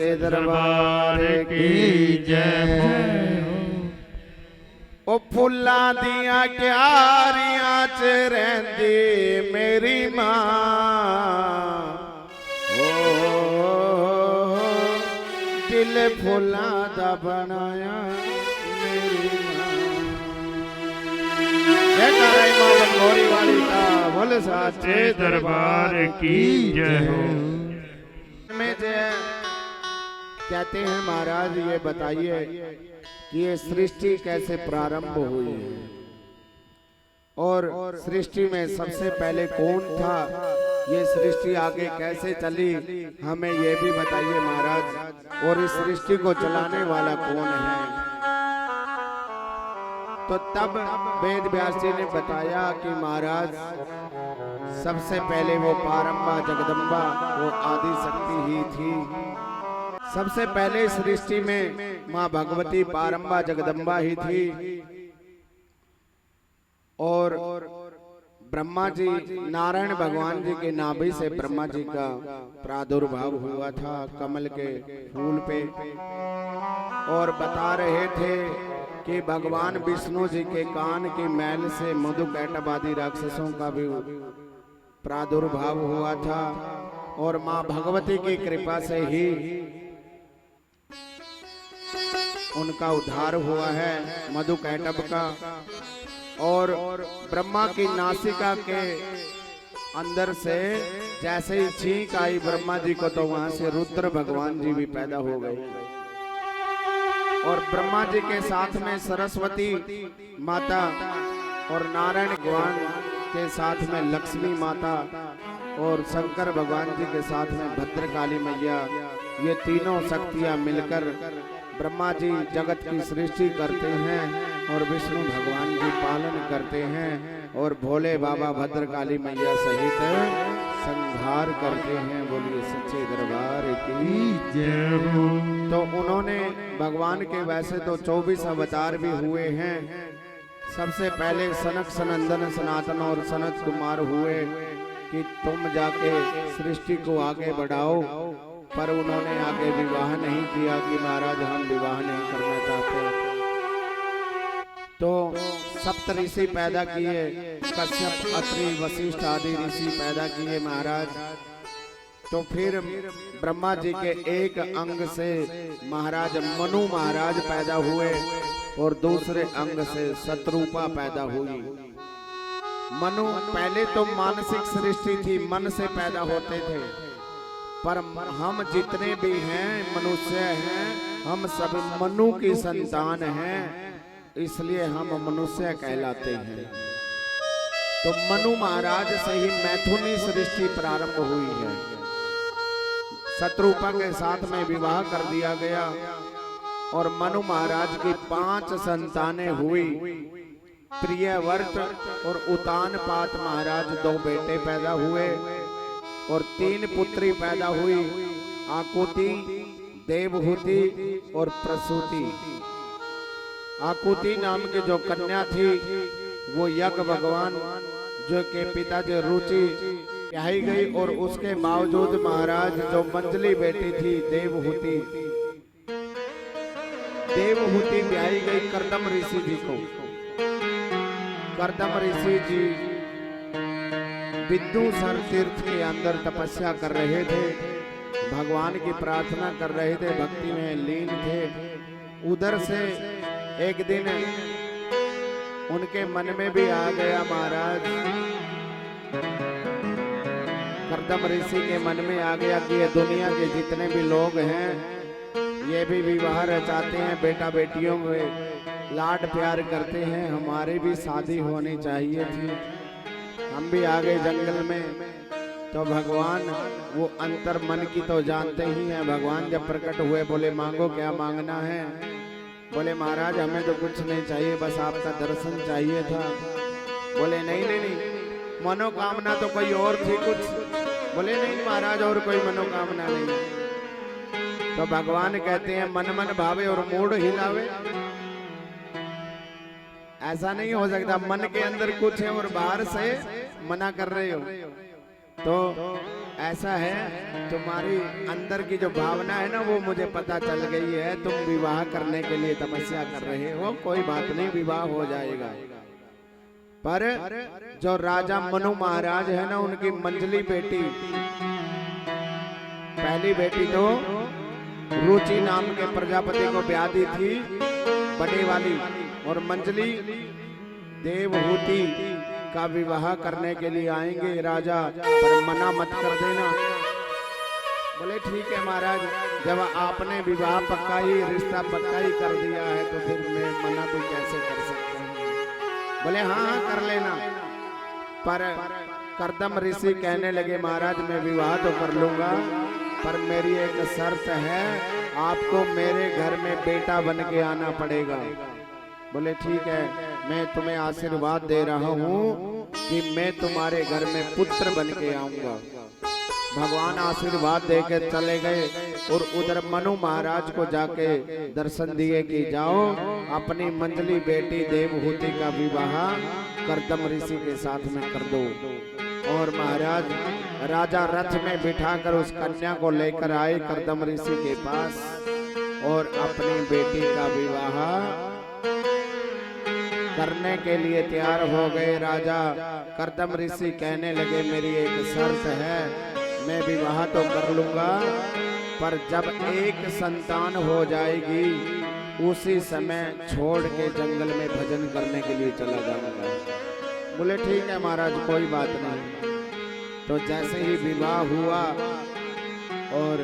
दरबार की जय हो। ओ फुल्ला दिया क्यारियां च रहिंदी मेरी मां, ओ दिल फुल्लां दा बनाया मेरी मां। जयकारा मां बनगोरी वाली का बोल साचे दरबार की जय हो। में कहते हैं महाराज ये बताइए कि ये सृष्टि कैसे प्रारंभ हुई है और सृष्टि में सबसे पहले कौन था, ये सृष्टि आगे कैसे चली, हमें ये भी बताइए महाराज। और इस सृष्टि को चलाने वाला कौन है। तो तब वेद व्यास जी ने बताया कि महाराज सबसे पहले वो पारंबा जगदम्बा वो आदि शक्ति ही थी। सबसे पहले सृष्टि में माँ भगवती पारंबा जगदम्बा ही थी और ब्रह्मा जी नारायण भगवान जी के नाभि से ब्रह्मा जी का प्रादुर्भाव हुआ था कमल के फूल पे। और बता रहे थे कि भगवान विष्णु जी के कान की मैल से मधुकैटभ आदि राक्षसों का भी प्रादुर्भाव हुआ था और माँ भगवती की कृपा से ही उनका उद्धार हुआ है मधुकैटभ का। और ब्रह्मा की नासिका के अंदर से जैसे ही छींक आई ब्रह्मा जी को तो वहां से रुद्र भगवान जी भी पैदा हो गए और ब्रह्मा जी के साथ में सरस्वती माता और नारायण भगवान के साथ में लक्ष्मी माता और शंकर भगवान जी के साथ में भद्रकाली मैया, ये तीनों शक्तियां मिलकर ब्रह्मा जी जगत की सृष्टि करते हैं और विष्णु भगवान जी पालन करते हैं और भोले बाबा भद्रकाली मैया सहित संहार करते हैं। बोलिए सच्चे दरबार की जय हो। तो उन्होंने भगवान के वैसे तो 24 अवतार भी हुए हैं। सबसे पहले सनक सनंदन सनातन और सनत कुमार हुए कि तुम जाके सृष्टि को आगे बढ़ाओ, पर उन्होंने आगे विवाह नहीं किया कि महाराज हम विवाह नहीं करना चाहते। तो सप्त ऋषि पैदा किए, कश्यप अत्रि वशिष्ठ आदि ऋषि पैदा किए महाराज। तो फिर ब्रह्मा जी के एक अंग से महाराज मनु महाराज पैदा हुए और दूसरे अंग से शत्रुपा पैदा हुई। मनु पहले तो मानसिक सृष्टि थी, मन से पैदा होते थे, पर हम जितने भी हैं मनुष्य हैं हम सब मनु की संतान हैं, इसलिए हम मनुष्य कहलाते हैं। तो मनु महाराज से ही मैथुनी सृष्टि प्रारंभ हुई है। शत्रुपा के साथ में विवाह कर दिया गया और मनु महाराज की 5 संतानें हुई। प्रियव्रत और उतानपाद महाराज 2 बेटे पैदा हुए और 3 पुत्री पैदा हुई, आकुति, देवहूति और प्रसूति। आकुति नाम की जो कन्या थी वो यज्ञ भगवान जो के पिताजी रुचि ब्याही गई और उसके बावजूद महाराज जो मंजली बेटी थी देवहूति ब्याही गई कर्दम ऋषि जी को। कर्दम ऋषि जी विद्युसर तीर्थ के अंदर तपस्या कर रहे थे, भगवान की प्रार्थना कर रहे थे, भक्ति में लीन थे। उधर से एक दिन उनके मन में भी आ गया महाराज, कर्दम ऋषि के मन में आ गया कि ये दुनिया के जितने भी लोग हैं ये भी विवाह रचाते हैं, बेटा बेटियों में लाड प्यार करते हैं, हमारी भी शादी होनी चाहिए थी। हम भी आ गए जंगल में। तो भगवान वो अंतर मन की तो जानते ही हैं। भगवान जब प्रकट हुए बोले मांगो क्या मांगना है। बोले महाराज हमें तो कुछ नहीं चाहिए, बस आपका दर्शन चाहिए था। बोले नहीं नहीं नहीं, मनोकामना तो कोई और थी कुछ। बोले नहीं महाराज और कोई मनोकामना नहीं। तो भगवान कहते हैं मन मन भावे और मूड हिलावे। ऐसा नहीं हो सकता, मन के अंदर कुछ है और बाहर से मना कर रहे हो। तो ऐसा है, तुम्हारी अंदर की जो भावना है ना वो मुझे पता चल गई है। तुम विवाह करने के लिए तपस्या कर रहे हो, कोई बात नहीं, विवाह हो जाएगा। पर जो राजा मनु महाराज है ना, उनकी मंजली बेटी, पहली बेटी तो रुचि नाम के प्रजापति को ब्याह दी थी, बड़े वाली, और मंजली देवहूति का विवाह करने के लिए आएंगे राजा, पर मना मत कर देना। बोले ठीक है महाराज, जब आपने विवाह पक्का ही, रिश्ता पक्का ही कर दिया है तो फिर मैं मना भी कैसे कर सकता हूँ। बोले हाँ हाँ कर लेना। पर कर्दम ऋषि कहने लगे महाराज मैं विवाह तो कर लूंगा, पर मेरी एक शर्त है, आपको मेरे घर में बेटा बन के आना पड़ेगा। बोले ठीक है, मैं तुम्हें आशीर्वाद दे रहा हूँ कि मैं तुम्हारे घर में पुत्र बन के आऊंगा। भगवान आशीर्वाद देके चले गए और उधर मनु महाराज को जाके दर्शन दिए कि जाओ अपनी मंजली बेटी देवहूति का विवाह कर्दम ऋषि के साथ में कर दो। और महाराज राजा रथ में बिठाकर उस कन्या को लेकर आए कर्दम ऋषि के पास और अपनी बेटी का विवाह करने के लिए तैयार हो गए। राजा कर्दम ऋषि कहने लगे मेरी एक शर्त है, मैं विवाह तो कर लूंगा, पर जब एक संतान हो जाएगी उसी समय छोड़ के जंगल में भजन करने के लिए चला जाऊंगा। बोले ठीक है महाराज कोई बात नहीं। तो जैसे ही विवाह हुआ और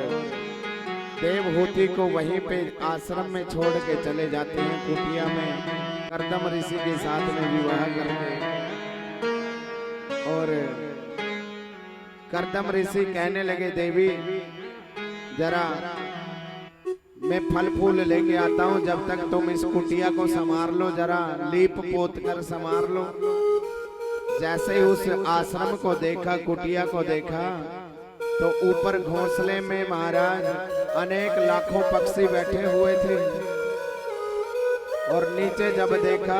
देवहूति को वहीं पे आश्रम में छोड़ के चले जाते हैं कुटिया में, कर्दम ऋषि के साथ में विवाह करके। और कर्दम ऋषि कहने लगे देवी जरा मैं फल फूल लेके आता हूँ, जब तक तुम इस कुटिया को संवार लो, जरा लीप पोत कर संवार लो। जैसे ही उस आश्रम को देखा, कुटिया को देखा, तो ऊपर घोंसले में महाराज अनेक लाखों पक्षी बैठे हुए थे। और नीचे जब देखा,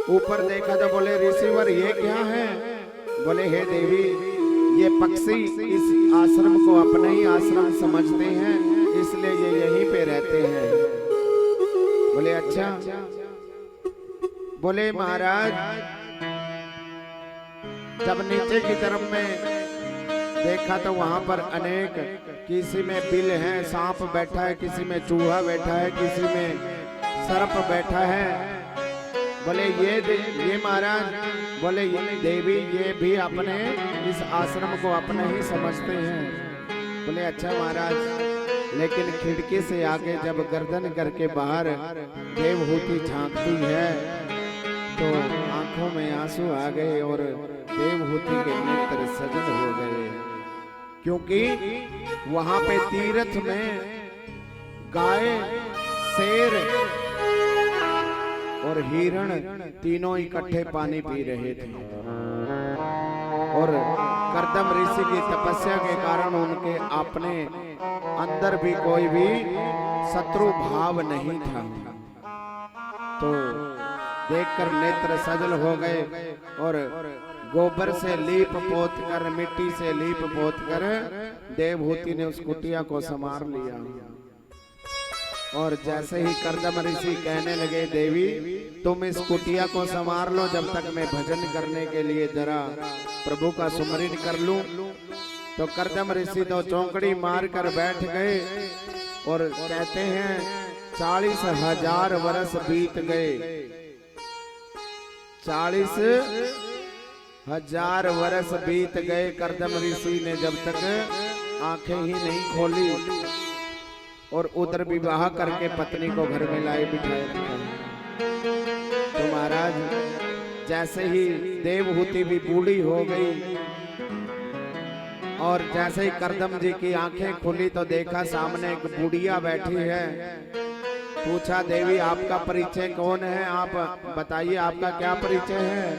ऊपर देखा तो बोले ऋषिवर ये क्या है? बोले हे देवी ये पक्षी इस आश्रम को अपना ही आश्रम समझते हैं, इसलिए ये यहीं पे रहते हैं। बोले अच्छा। बोले महाराज जब नीचे की तरफ में देखा तो वहां पर अनेक, किसी में बिल है, सांप बैठा है, किसी में चूहा बैठा है, किसी में सर्प बैठा है। बोले ये महाराज, बोले ये देवी ये भी अपने इस आश्रम को अपना ही समझते हैं। बोले अच्छा महाराज, लेकिन खिड़की से आगे जब गर्दन करके बाहर देवहूति झांकती है तो आंखों में आंसू आ गए और देवहूति के नेत्र सजल हो गए, क्योंकि वहां पे तीर्थ में गाय, शेर और हिरण तीनों इकट्ठे पानी पी रहे थे। और कर्दम ऋषि की तपस्या के कारण उनके अपने अंदर भी कोई भी शत्रु भाव नहीं था। तो देखकर नेत्र सजल हो गए और गोबर से लीप पोत कर, मिट्टी से लीप पोत कर देवहूति ने उस कुटिया को संवार लिया। और जैसे ही कर्दम ऋषि कहने लगे देवी तुम इस कुटिया को संवार लो, जब तक मैं भजन करने के लिए जरा प्रभु का सुमरन कर लूं। तो कर्दम ऋषि तो चौकड़ी मार कर बैठ गए और कहते हैं 40,000 वर्ष बीत गए। 40,000 वर्ष बीत गए। कर्दम ऋषि ने जब तक आंखें ही नहीं खोली और उधर विवाह करके पत्नी को घर में लाए बिठाए रखा। तो महाराज जैसे ही देवहूति भी बूढ़ी हो गई और जैसे ही कर्दम जी की आंखें खुली तो देखा सामने एक बुढ़िया बैठी है। पूछा देवी आपका परिचय कौन है, आप बताइए आपका क्या परिचय है।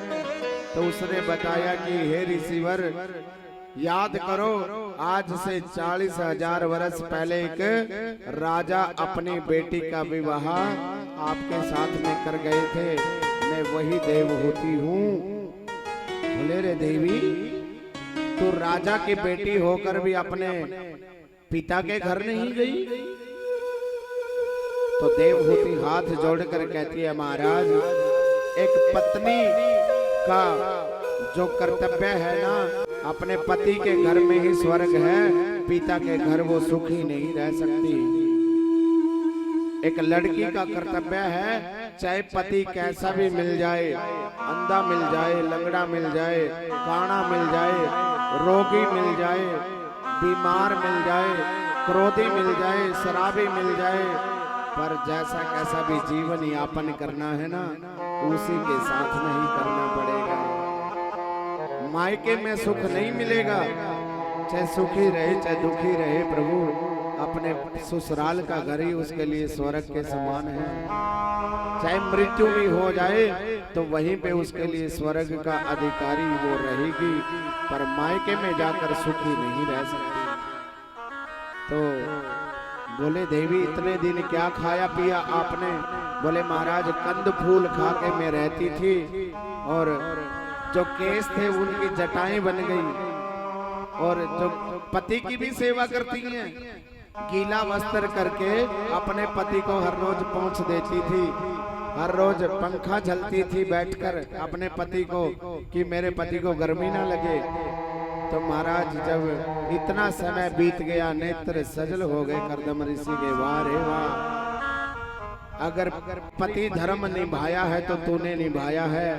तो उसने बताया कि हे ऋषिवर याद करो आज से 40,000 वर्ष पहले एक राजा अपनी बेटी का विवाह आपके साथ में कर गए थे, मैं वही देवहूति हूँ। बोले रे देवी तू राजा की बेटी होकर भी अपने पिता के घर नहीं गई। तो देवहूति हाथ जोड़कर कहती है, महाराज एक पत्नी का जो कर्तव्य है ना, अपने पति के घर में ही स्वर्ग है, पिता के घर वो सुखी नहीं रह सकती। एक लड़की का कर्तव्य है, चाहे पति कैसा भी मिल जाए, अंधा मिल जाए, लंगड़ा मिल जाए, काना मिल जाए, रोगी मिल जाए, बीमार मिल जाए, क्रोधी मिल जाए, शराबी मिल जाए, पर जैसा कैसा भी जीवन यापन करना है ना, उसी के साथ में ही करना पड़ेगा। मायके में सुख नहीं मिलेगा, चाहे सुखी रहे चाहे दुखी रहे, प्रभु अपने ससुराल का घर ही उसके लिए स्वर्ग के समान है। चाहे मृत्यु भी हो जाए तो वहीं पे उसके लिए स्वर्ग का अधिकारी वो रहेगी, पर मायके में जाकर सुखी नहीं रह सकती। तो बोले, देवी इतने दिन क्या खाया पिया आपने? बोले, महाराज कंद फूल खा के मैं रहती थी, और जो केस थे उनकी जटाएं बन गई, और जो पति की भी सेवा करती हैं, गीला वस्त्र करके अपने पति को हर रोज पोंछ देती थी, हर रोज पंखा झलती थी बैठकर अपने पति को, कि मेरे पति को गर्मी ना लगे। तो महाराज जब इतना समय बीत गया, नेत्र सजल हो गए कर्दम ऋषि के, वाह रे वाह, अगर पति धर्म निभाया है तो तूने निभाया है।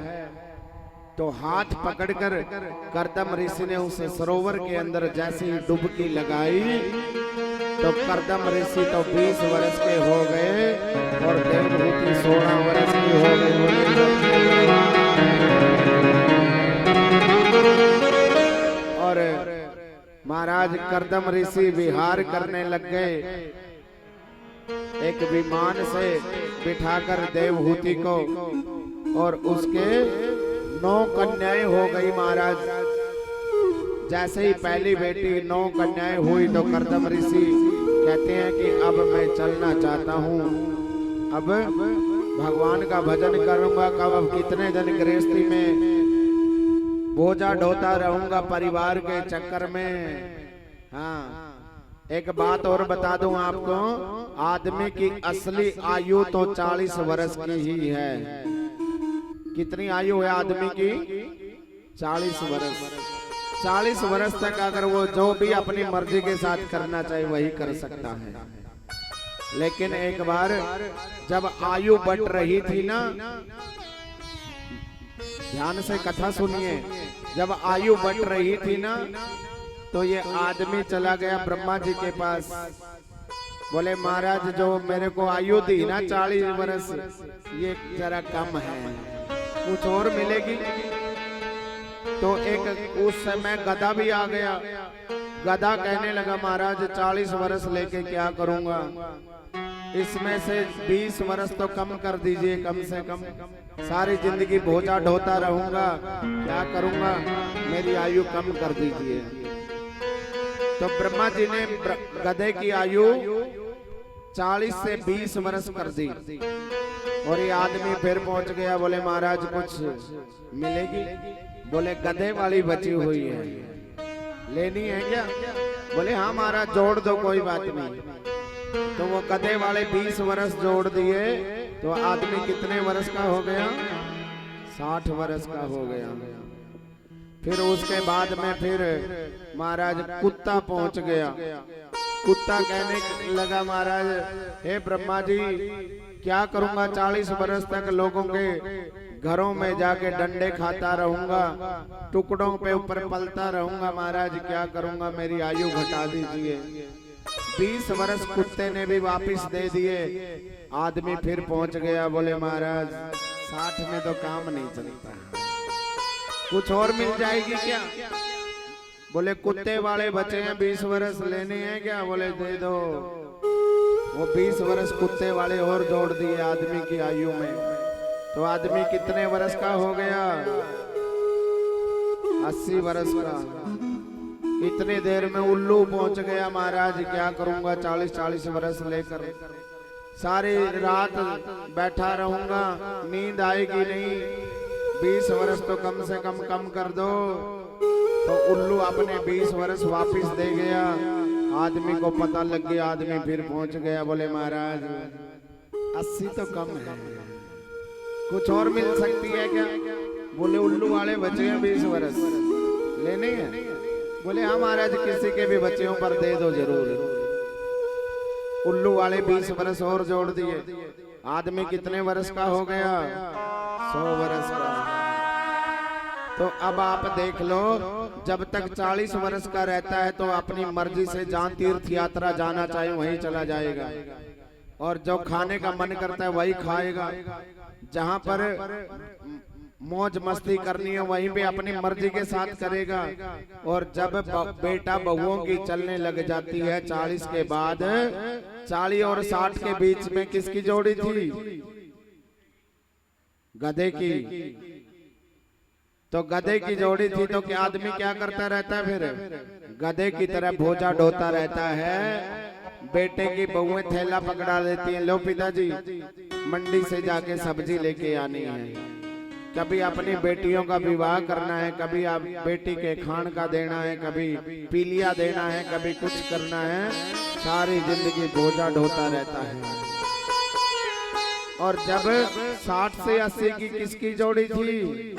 तो हाथ पकड़कर कर्दम ऋषि ने उस सरोवर के अंदर जैसे ही डुबकी लगाई, तो कर्दम ऋषि तो 20 वर्ष के हो गए और देवहूति 16 वर्ष की हो गई। और महाराज कर्दम ऋषि विहार करने लग गए। एक विमान से बिठाकर देवहूति को, और उसके 9 कन्याएं हो गई। महाराज जैसे ही पहली बेटी 9 कन्याएं हुई, तो कर्दम ऋषि कहते हैं कि अब मैं चलना चाहता हूँ, अब भगवान का भजन करूंगा, कब कितने दिन गृहस्थी में बोझा ढोता रहूंगा परिवार के चक्कर में। हाँ, एक बात और बता दूं आपको, आदमी की असली आयु तो 40 वर्ष की ही है। कितनी आयु है आदमी की? 40 वर्ष। 40 वर्ष तक अगर वो जो भी अपनी मर्जी के साथ करना चाहे वही कर सकता है। लेकिन एक बार जब आयु बढ़ रही थी ना, ध्यान से कथा सुनिए, जब आयु बढ़ रही थी ना, तो ये आदमी चला गया ब्रह्मा जी के पास। बोले, महाराज जो मेरे को आयु दी ना 40 वर्ष, ये जरा कम है, कुछ और मिलेगी? तो एक उस समय गधा भी आ गया। गधा कहने लगा, महाराज 40 वर्ष लेके क्या करूंगा, इसमें से 20 वर्ष तो कम कर दीजिए, कम से कम सारी जिंदगी बोझा ढोता रहूंगा, क्या करूंगा, मेरी आयु कम कर दीजिए। तो ब्रह्मा जी ने गधे की आयु 40 से 20 वर्ष कर दी। और ये आदमी फिर पहुंच गया। बोले, महाराज कुछ मिलेगी? बोले, गधे वाली बची हुई है, लेनी है क्या? बोले, हाँ महाराज जोड़ दो, कोई बात नहीं। तो वो गधे वाले 20 वर्ष जोड़ दिए, तो आदमी कितने वर्ष का हो गया? 60 वर्ष का हो गया। फिर उसके बाद में फिर महाराज कुत्ता पहुंच गया। कुत्ता कहने लगा, महाराज हे ब्रह्मा जी, क्या करूंगा, 40 वर्ष तक लोगों के घरों में जाके डंडे खाता रहूंगा, टुकड़ों पे ऊपर पलता रहूंगा, महाराज क्या करूंगा, मेरी आयु घटा दीजिए। 20 वर्ष कुत्ते ने भी वापस दे दिए। आदमी फिर पहुंच गया। बोले, महाराज 60 में तो काम नहीं चलता, कुछ और मिल जाएगी क्या? बोले, कुत्ते वाले बचे हैं, 20 वर्ष लेने हैं क्या? बोले, दे दो। वो 20 वर्ष कुत्ते वाले और जोड़ दिए आदमी की आयु में। तो आदमी कितने वर्ष का हो गया? 80 वर्ष का। इतनी देर में उल्लू पहुंच गया। महाराज क्या करूंगा, 40-40 वर्ष लेकर सारी रात बैठा रहूंगा, नींद आएगी नहीं, 20 वर्ष तो कम से कम कर दो। तो उल्लू अपने 20 वर्ष वापस दे गया। आदमी को पता लग गया, आदमी फिर पहुंच गया। बोले महाराज 80 तो कम है, कुछ और मिल सकती है क्या? बोले उल्लू वाले बचे हैं 20 वर्ष लेने हैं। बोले हाँ महाराज, किसी के भी बच्चों पर दे दो जरूर। उल्लू वाले 20 वर्ष और जोड़ दिए। आदमी कितने वर्ष का हो गया? 100 वर्ष का। तो अब आप देख लो, जब तक 40 वर्ष का रहता है तो अपनी मर्जी से जहाँ तीर्थ यात्रा जाना चाहे वहीं चला जाएगा, और जो खाने का मन करता है वही खाएगा। जहाँ पर मौज मस्ती करनी है वहीं पे अपनी मर्जी के साथ करेगा। और जब बेटा बहुओं की चलने लग जाती है 40 के बाद, 40 और 60 के बीच में किसकी जोड़ी थी? गधे की। तो गधे की जोड़ी थी। तो क्या आदमी क्या करता रहता है? फिर गधे की तरह बोझा ढोता रहता है। बेटे की बहुएं थैला पकड़ा देती हैं, लो पिताजी मंडी से जाके सब्जी लेके आनी है। कभी अपनी बेटियों का विवाह करना है, कभी आप बेटी के खान का देना है, कभी पीलिया देना है, कभी कुछ करना है। सारी जिंदगी बोझा ढोता रहता है। और जब 60 से 80 की किसकी जोड़ी थी?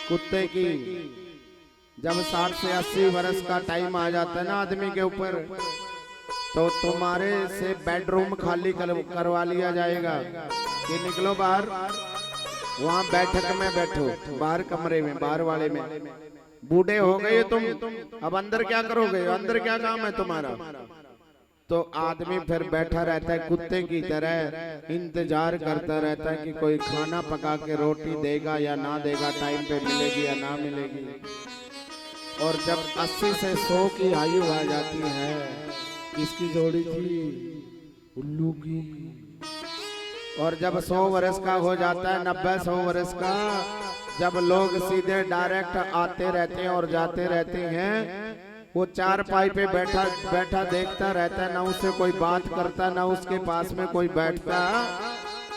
कुत्ते की। जब 60 से 80 वर्ष का टाइम आ जाता है ना आदमी के ऊपर, तो तुम्हारे से बेडरूम खाली करवा लिया जाएगा कि निकलो बाहर, वहां बैठक में बैठो, बाहर कमरे में, बाहर वाले में। बूढ़े हो गए तुम, अब अंदर क्या करोगे? अंदर क्या काम है तुम्हारा? तो आदमी फिर बैठा रहता है कुत्ते की तरह, इंतजार करता रहता है कि कोई खाना पका के रोटी देगा या ना देगा, टाइम पे मिलेगी या ना मिलेगी। और जब 80 से 100 की आयु आ जाती है, किसकी जोड़ी थी? उल्लू की। और जब 100 वर्ष का हो जाता है, 90-100 वर्ष का, जब लोग सीधे डायरेक्ट आते रहते हैं और जाते रहते हैं, वो चारपाई पे बैठा बैठा देखता रहता है, ना उससे कोई बात करता, ना उसके पास में कोई बैठता,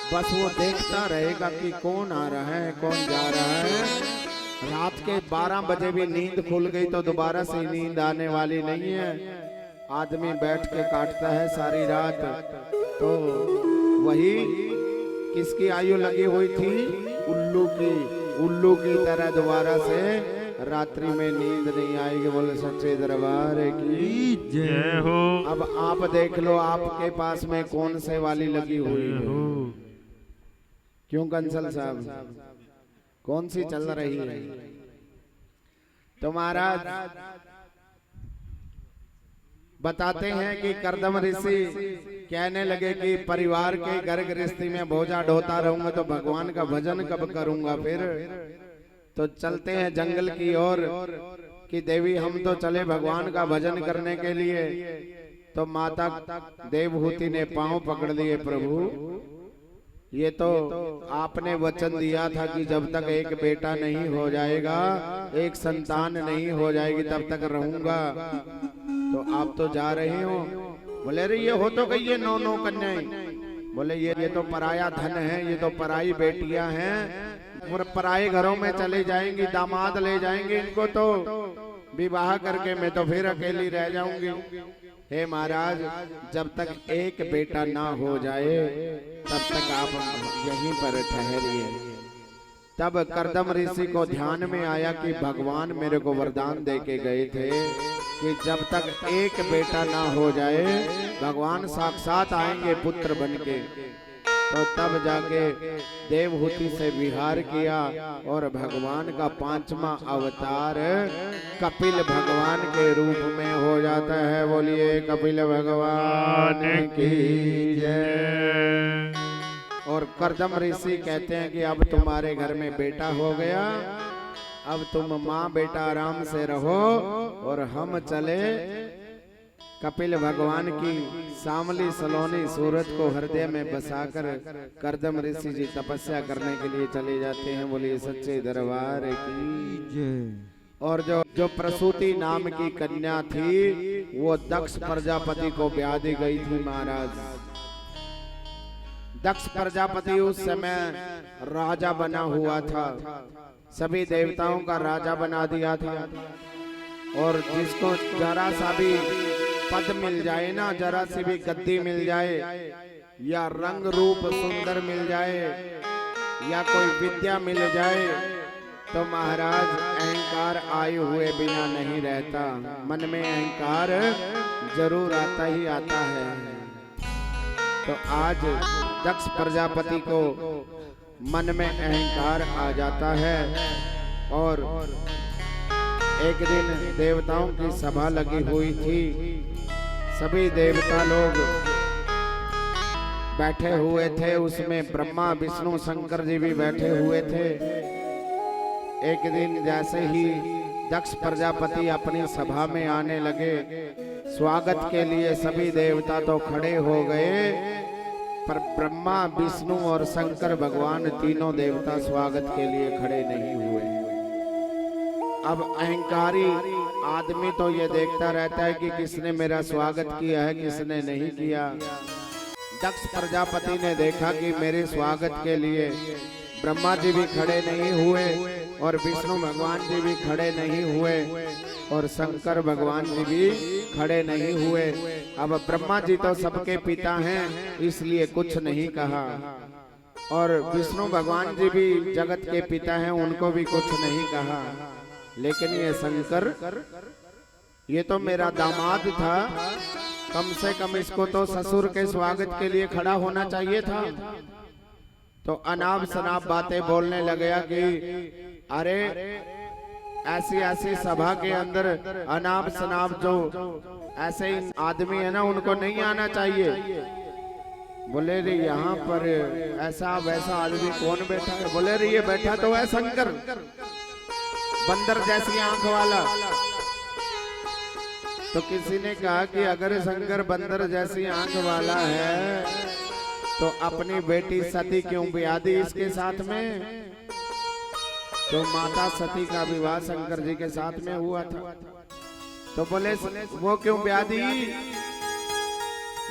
बस वो देखता रहेगा कि कौन आ रहा है, कौन जा रहा है। रात के 12 बजे भी नींद खुल गई तो दोबारा से नींद आने वाली नहीं है। आदमी बैठ के काटता है सारी रात। तो वही किसकी आयु लगी हुई थी? उल्लू की। उल्लू की तरह दोबारा से रात्रि में नींद नहीं आएगी। बोले सच्चे दरबार की जय हो। अब आप देख लो आपके पास में कौन से वाली लगी हुई है? क्यों कंसल साहब, कौन सी चल रही है? तो महाराज बताते हैं कि कर्दम ऋषि कहने लगे कि परिवार के घर गृहस्थी में बोझा ढोता रहूंगा तो भगवान का भजन कब करूंगा फिर? तो चलते हैं जंगल की ओर कि देवी हम तो चले भगवान का भजन करने के लिए। तो माता देवहूति ने पांव पकड़ लिए, प्रभु ये तो आपने वचन दिया था कि जब तक एक बेटा नहीं हो जाएगा, एक संतान नहीं हो जाएगी, तब तक रहूंगा। तो आप तो जा रहे हो। बोले अरे ये हो तो गई है 9 कन्याएं। बोले ये तो पराया धन है, ये तो पराई बेटियां हैं, पराए घरों में चले जाएंगी, दामाद ले जाएंगे इनको, तो विवाह करके मैं तो फिर अकेली रह जाऊंगी। हे महाराज जब तक एक बेटा ना हो जाए तब तक आप यहीं पर ठहरिए। तब कर्दम ऋषि को ध्यान में आया कि भगवान मेरे को वरदान दे के गए थे कि जब तक एक बेटा ना हो जाए भगवान साक्षात आएंगे पुत्र बनके। तो तब जाके देवहूति से विहार किया और भगवान का 5वां अवतार कपिल भगवान के रूप में हो जाता है। बोलिए कपिल भगवान की जय। और कर्दम ऋषि कहते हैं कि अब तुम्हारे घर में बेटा हो गया, अब तुम माँ बेटा आराम से रहो और हम चले कपिल भगवान की सामली सलोनी सूरत को हृदय में बसाकर कर्दम ऋषि जी तपस्या करने के लिए चले जाते हैं। बोलिए सच्चे दरबार की जय। और जो प्रसूति नाम की कन्या थी वो दक्ष प्रजापति को ब्याह दी गई थी महाराज। दक्ष प्रजापति उस समय राजा बना हुआ था, सभी देवताओं का राजा बना दिया था। और जिसको जरा सा भी पद मिल जाए ना, जरा सी भी गद्दी मिल जाए, या रंग रूप सुंदर मिल जाए, या कोई विद्या मिल जाए, तो महाराज अहंकार आए हुए बिना नहीं रहता। मन में अहंकार जरूर आता ही आता है। तो आज दक्ष प्रजापति को मन में अहंकार आ जाता है। और एक दिन देवताओं की सभा लगी हुई थी, सभी देवता लोग बैठे हुए थे, उसमें ब्रह्मा विष्णु शंकर जी भी बैठे हुए थे। एक दिन जैसे ही दक्ष प्रजापति अपनी सभा में आने लगे, स्वागत के लिए सभी देवता तो खड़े हो गए, पर ब्रह्मा विष्णु और शंकर भगवान तीनों देवता स्वागत के लिए खड़े नहीं हुए। अब अहंकारी आदमी तो ये देखता रहता है कि किसने मेरा स्वागत किया है, किसने नहीं किया। दक्ष प्रजापति ने देखा कि मेरे स्वागत के लिए ब्रह्मा जी भी खड़े नहीं हुए, और विष्णु भगवान जी भी खड़े नहीं हुए, और शंकर भगवान जी भी खड़े नहीं हुए। अब ब्रह्मा जी तो सबके पिता हैं, इसलिए कुछ नहीं कहा, और विष्णु भगवान जी भी जगत के पिता हैं, उनको भी कुछ नहीं कहा। लेकिन ये शंकर, ये तो मेरा दामाद था, कम से कम इसको तो ससुर के स्वागत के लिए खड़ा होना चाहिए था। तो अनाप शनाप बातें बोलने लगया कि अरे ऐसी ऐसी सभा के अंदर अनाप शनाप जो ऐसे आदमी है ना, उनको नहीं आना चाहिए। बोले रे यहाँ पर ऐसा वैसा आदमी कौन बैठा है? बोले रे ये बैठा तो है शंकर, बंदर जैसी आंख वाला। तो किसी ने कहा कि अगर शंकर बंदर जैसी आंख वाला है तो अपनी बेटी सती क्यों ब्याह दी इसके साथ में? तो माता सती का विवाह शंकर जी के साथ में हुआ था। तो बोले वो क्यों ब्याह दी?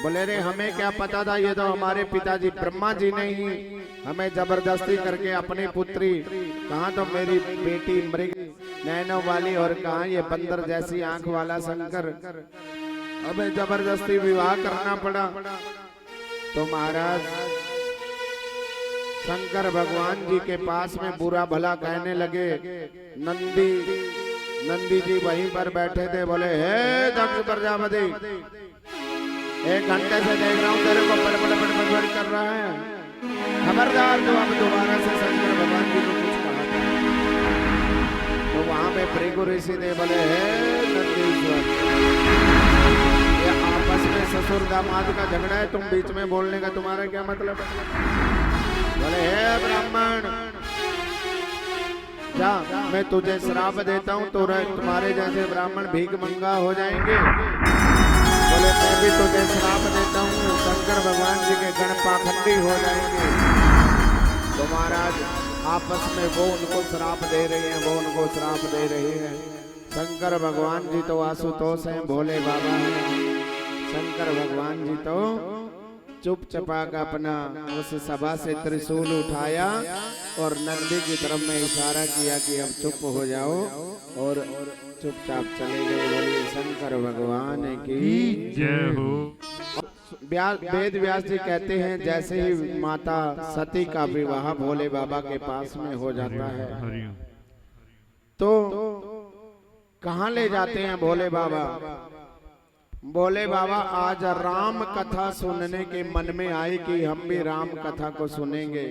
बोले रे हमें क्या पता था, ये तो हमारे पिताजी ब्रह्मा जी ने ही हमें जबरदस्ती करके अपनी पुत्री, कहाँ तो मेरी बेटी मृग नैनों वाली, और कहाँ ये बंदर जैसी आंख वाला शंकर, हमें जबरदस्ती विवाह करना पड़ा। तो महाराज शंकर भगवान जी के पास में बुरा भला कहने लगे। नंदी जी वहीं पर बैठे थे। बोले हे दक्ष प्रजापति, 1 घंटे से देख रहा हूँ तेरे को बड़बड़ कर रहा है, खबरदार तो अब दोबारा से शंकर भगवान जी को कुछ कहा था। तो वहां पे भृगु ऋषि ने बोले हे नंदीश्वर, ये आपस में ससुर दामाद का झगड़ा है, तुम बीच में बोलने का तुम्हारा क्या मतलब है? बोले हे ब्राह्मण, जा मैं तुझे श्राप देता हूँ, तो तुम्हारे जैसे ब्राह्मण भीख मंगा हो जाएंगे। बोले मैं भी तुझे श्राप देता हूँ, शंकर भगवान जी के गण पाखंडी हो जाएंगे। तो महाराज आपस में वो उनको श्राप दे रहे हैं, वो उनको श्राप दे रहे हैं। शंकर भगवान जी तो आशुतोष हैं, भोले बाबा हैं। शंकर भगवान जी तो चुपचाप अपना उस सभा से त्रिशूल उठाया और नंदी की तरफ में इशारा किया कि अब चुप हो जाओ, और चुपचाप चले गए। बोले शंकर भगवान की जय हो। वेद व्यास जी कहते हैं जैसे ही माता सती का विवाह भोले बाबा के पास में हो जाता है, तो कहाँ ले जाते हैं भोले बाबा? बोले बाबा आज राम कथा सुनने के मन में आए कि हम भी राम कथा को सुनेंगे।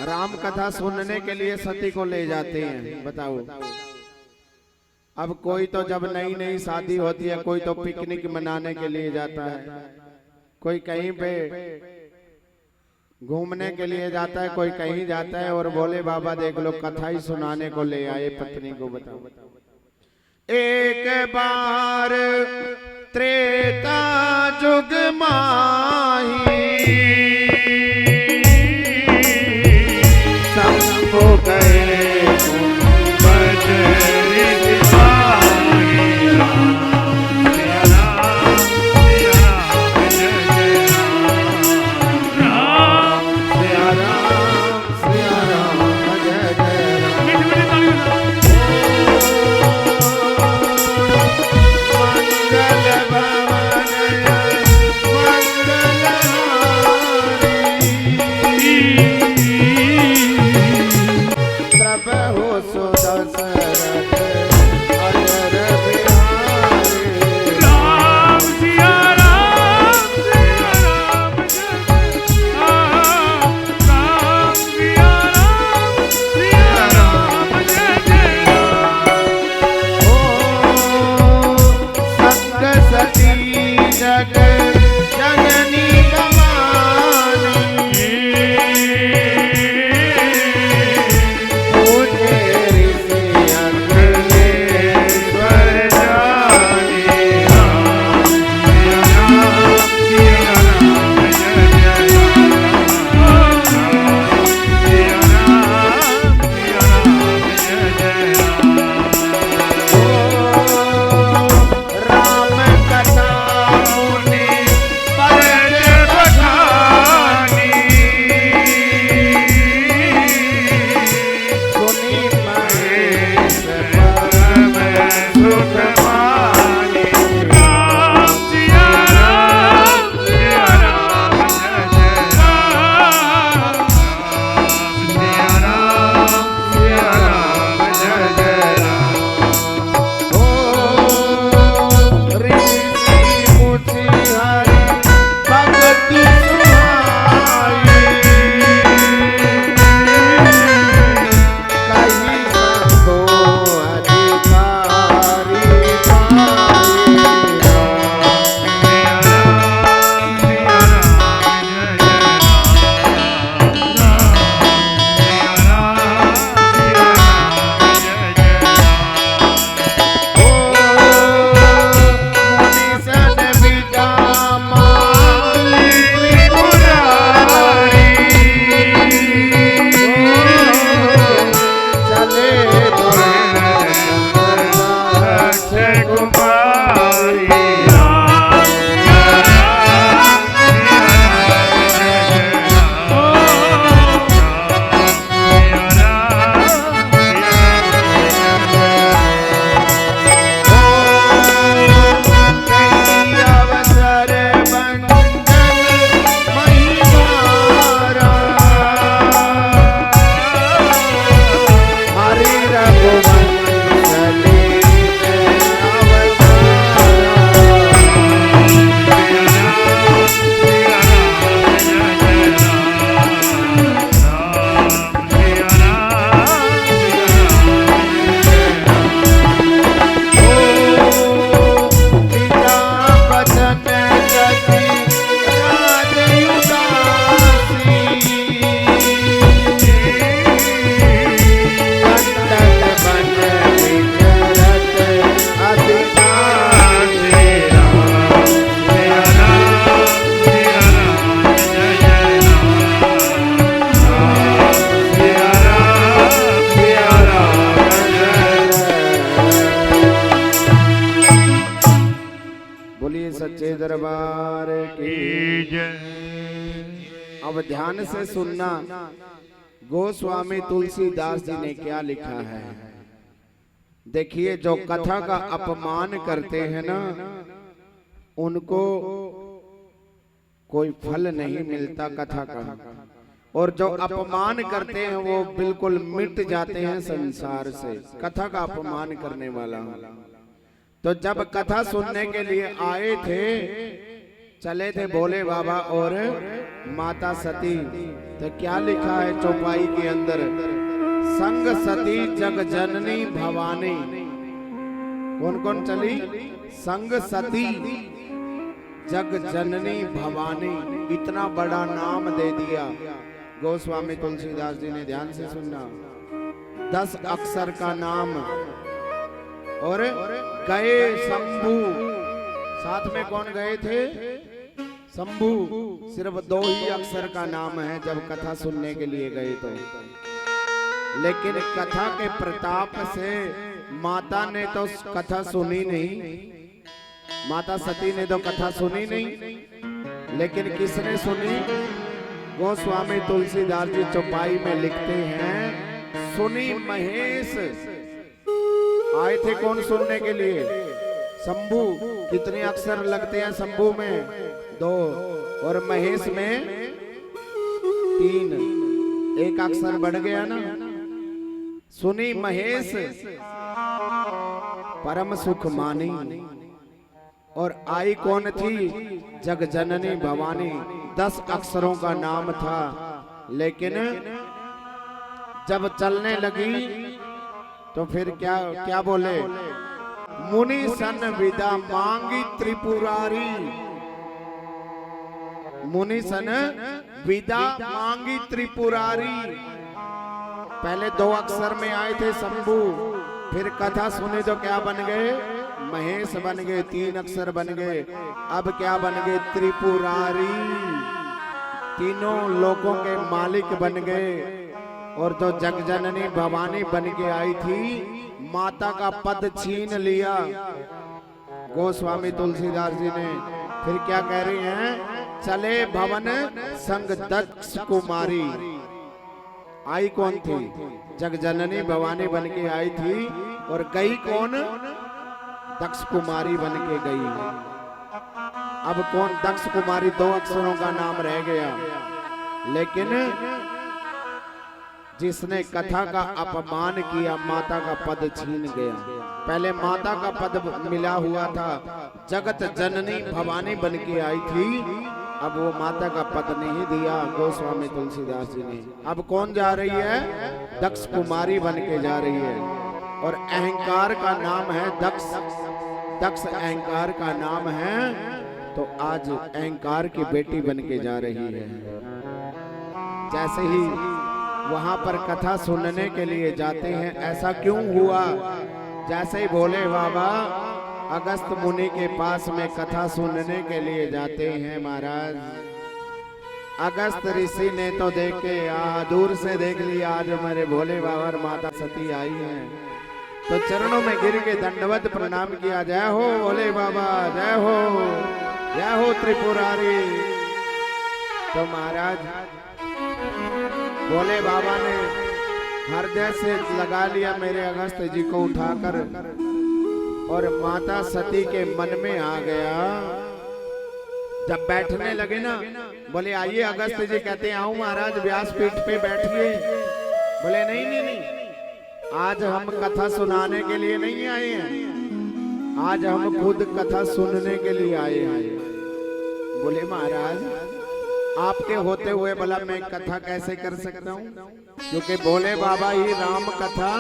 राम कथा सुनने के लिए सती को ले जाते हैं। बताओ, अब कोई तो जब नई नई शादी होती है, कोई तो पिकनिक मनाने के लिए जाता है, कोई कहीं पे घूमने के लिए जाता है, कोई कहीं जाता है, और भोले बाबा देख लो कथा ही सुनाने को ले आए पत्नी को। बताओ, एक बार त्रेता जुग माही, सबको गए जननी भवानी पूजे ऋषि अखिलेश्वर जाने सच्चे दरबार की जय। अब ध्यान से सुनना, गोस्वामी तुलसीदास जी ने क्या लिखा है। देखिए, जो कथा का अपमान करते हैं ना, उनको कोई फल नहीं मिलता कथा का, और जो अपमान करते हैं वो बिल्कुल मिट जाते हैं संसार से। कथा का अपमान करने वाला। तो जब कथा सुनने के लिए आए थे, चले थे भोले बाबा और माता सती, तो क्या लिखा है चौपाई के अंदर, संग सती जग जननी भवानी। कौन कौन चली? संग सती जग जननी भवानी। इतना बड़ा नाम दे दिया गोस्वामी तुलसीदास जी ने। ध्यान से सुनना, 10 अक्षर का नाम, और गए शंभू। साथ में कौन गए थे? शंभू। सिर्फ 2 ही अक्षर का नाम है जब कथा सुनने के लिए गए तो। लेकिन कथा के प्रताप से माता ने तो कथा सुनी नहीं, माता सती ने तो कथा सुनी नहीं, लेकिन किसने सुनी? गोस्वामी तुलसीदास जी चौपाई में लिखते हैं, सुनी महेश। आए थे कौन सुनने के लिए? शंभू। कितने अक्षर लगते हैं शंभू में? 2, और महेश में 3। 1 अक्षर बढ़ गया ना। सुनी महेश परम सुख मानी। और आई कौन थी? जग जननी भवानी। 10 अक्षरों का नाम था, लेकिन जब चलने लगी तो फिर क्या बोले? मुनि सन विदा मांगी त्रिपुरारी। मुनि सन विदा मांगी त्रिपुरारी। पहले 2 अक्षर में आए थे शंभु, फिर कथा सुने तो क्या बन गए, महेश बन गए, 3 अक्षर बन गए। अब क्या बन गए, त्रिपुरारी, तीनों लोकों के मालिक बन गए। और तो जगजननी भवानी बन के आई थी, माता का पद छीन लिया गोस्वामी तुलसीदास जी ने। फिर क्या कह रही हैं, चले भवन संग दक्ष कुमारी। आई कौन थी, जगजननी भवानी बन के आई थी, और गई कौन, दक्ष कुमारी बन के गई। अब कौन दक्ष कुमारी, 2 अक्षरों का नाम रह गया। लेकिन जिसने कथा का अपमान किया, माता का पद छीन गया। पहले माता का पद मिला हुआ था, जगत जननी भवानी बन के आई थी, अब वो माता का पद नहीं दिया गोस्वामी तुलसीदास जी ने। अब कौन जा रही है, दक्ष कुमारी बन के जा रही है। और अहंकार का नाम है दक्ष, दक्ष अहंकार का नाम है। तो आज अहंकार की बेटी बन के जा रही है। जैसे ही वहां पर कथा सुनने के लिए जाते हैं, ऐसा क्यों हुआ, जैसे ही भोले बाबा अगस्त मुनि के पास में कथा सुनने के लिए जाते हैं महाराज, अगस्त ऋषि ने तो देख के दूर से देख लिया, आज मेरे भोले बाबा और माता सती आई हैं, तो चरणों में गिर के दंडवत प्रणाम किया। जय हो भोले बाबा, जय हो त्रिपुरारी। तो महाराज भोले बाबा ने हृदय से लगा लिया मेरे अगस्त जी को उठाकर, और माता सती के मन में आ गया। जब बैठने लगे ना, बोले आइए अगस्त जी, कहते हैं आओ महाराज व्यासपीठ पे बैठिए। बोले नहीं नहीं नहीं, आज हम कथा सुनाने के लिए नहीं आए हैं, आज हम खुद कथा सुनने के लिए आए हैं। बोले महाराज आपके होते हुए भला मैं कथा कैसे कर सकता हूँ, क्योंकि भोले बाबा ही राम कथा